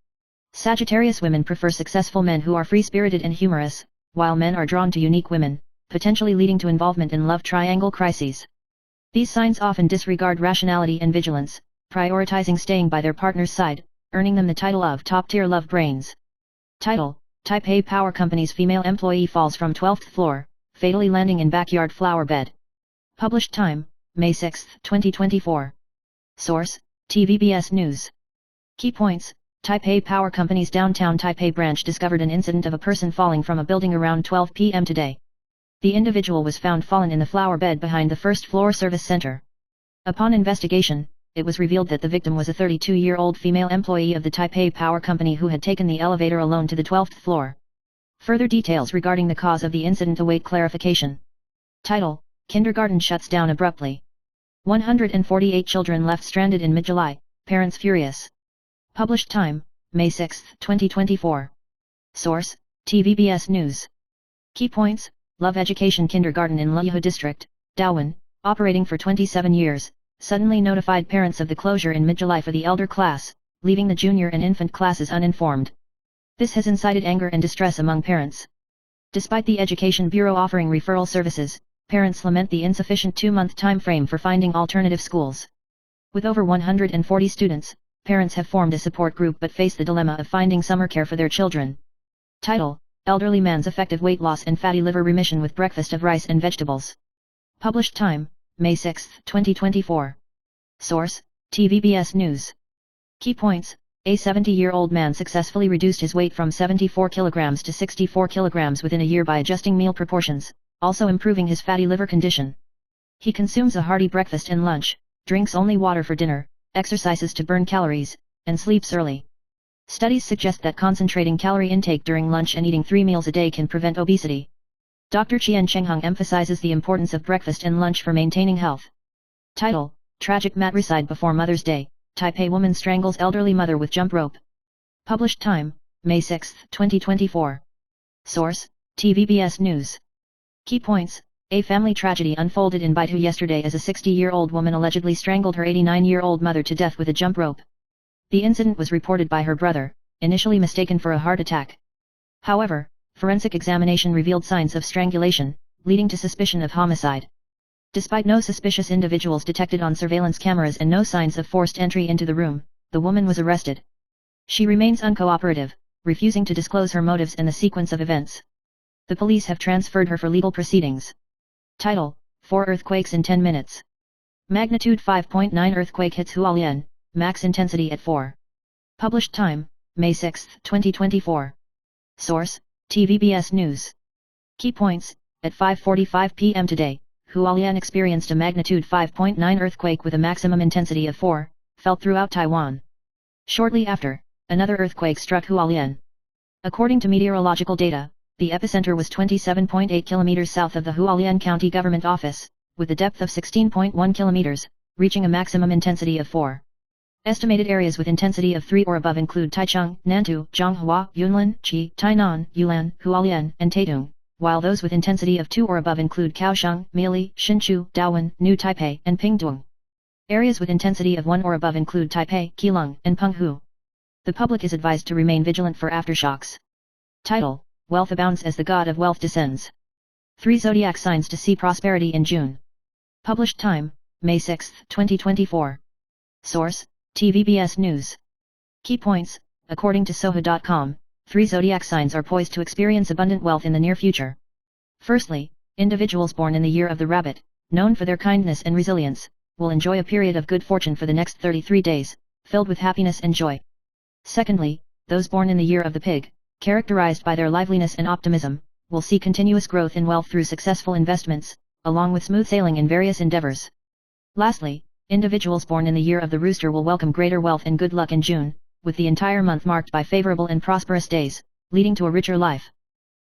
Sagittarius women prefer successful men who are free-spirited and humorous, while men are drawn to unique women, potentially leading to involvement in love triangle crises. These signs often disregard rationality and vigilance, prioritizing staying by their partner's side, earning them the title of top-tier love brains. Title: Taipei Power Company's female employee falls from 12th floor, fatally landing in backyard flower bed. Published time: May 6, 2024. Source: TVBS News. Key points: Taipei Power Company's downtown Taipei branch discovered an incident of a person falling from a building around 12 p.m. today. The individual was found fallen in the flower bed behind the first-floor service center. Upon investigation, it was revealed that the victim was a 32-year-old female employee of the Taipei Power Company who had taken the elevator alone to the 12th floor. Further details regarding the cause of the incident await clarification. Title: Kindergarten shuts down abruptly. 148 children left stranded in mid-July, parents furious. Published time: May 6, 2024. Source: TVBS News. Key points: Love Education Kindergarten in Luohu District, Dawan, operating for 27 years, suddenly notified parents of the closure in mid-July for the elder class, leaving the junior and infant classes uninformed. This has incited anger and distress among parents. Despite the Education Bureau offering referral services, parents lament the insufficient 2-month time frame for finding alternative schools. With over 140 students, parents have formed a support group but face the dilemma of finding summer care for their children. Title: Elderly man's effective weight loss and fatty liver remission with breakfast of rice and vegetables. Published time: May 6, 2024. Source: TVBS News. Key points: A 70-year-old man successfully reduced his weight from 74 kilograms to 64 kilograms within a year by adjusting meal proportions, also improving his fatty liver condition. He consumes a hearty breakfast and lunch, drinks only water for dinner, exercises to burn calories, and sleeps early. Studies suggest that concentrating calorie intake during lunch and eating 3 meals a day can prevent obesity. Dr. Qian Chenghong emphasizes the importance of breakfast and lunch for maintaining health. Title: Tragic matricide before Mother's Day, Taipei woman strangles elderly mother with jump rope. Published time: May 6, 2024. Source: TVBS News. Key points: A family tragedy unfolded in Baitu yesterday as a 60-year-old woman allegedly strangled her 89-year-old mother to death with a jump rope. The incident was reported by her brother, initially mistaken for a heart attack. However, forensic examination revealed signs of strangulation, leading to suspicion of homicide. Despite no suspicious individuals detected on surveillance cameras and no signs of forced entry into the room, the woman was arrested. She remains uncooperative, refusing to disclose her motives and the sequence of events. The police have transferred her for legal proceedings. Title: 4 earthquakes in 10 minutes. Magnitude 5.9 earthquake hits Hualien, max intensity at 4. Published time: May 6, 2024. Source: TVBS News. Key points: At 5:45 p.m. today, Hualien experienced a magnitude 5.9 earthquake with a maximum intensity of 4, felt throughout Taiwan. Shortly after, another earthquake struck Hualien. According to meteorological data, the epicenter was 27.8 kilometers south of the Hualien County Government Office, with a depth of 16.1 kilometers, reaching a maximum intensity of 4. Estimated areas with intensity of 3 or above include Taichung, Nantou, Zhonghua, Yunlin, Qi, Tainan, Yulan, Hualien, and Taitung, while those with intensity of 2 or above include Kaohsiung, Miili, Hsinchu, Dawan, New Taipei, and Pingtung. Areas with intensity of 1 or above include Taipei, Keelung, and Penghu. The public is advised to remain vigilant for aftershocks. Title: Wealth abounds as the god of wealth descends. 3 zodiac signs to see prosperity in June. Published time: May 6, 2024. Source: TVBS News. Key points: According to Soha.com, 3 zodiac signs are poised to experience abundant wealth in the near future. Firstly, individuals born in the year of the rabbit, known for their kindness and resilience, will enjoy a period of good fortune for the next 33 days, filled with happiness and joy. Secondly, those born in the year of the pig, characterized by their liveliness and optimism, will see continuous growth in wealth through successful investments, along with smooth sailing in various endeavors. Lastly, individuals born in the year of the rooster will welcome greater wealth and good luck in June, with the entire month marked by favorable and prosperous days, leading to a richer life.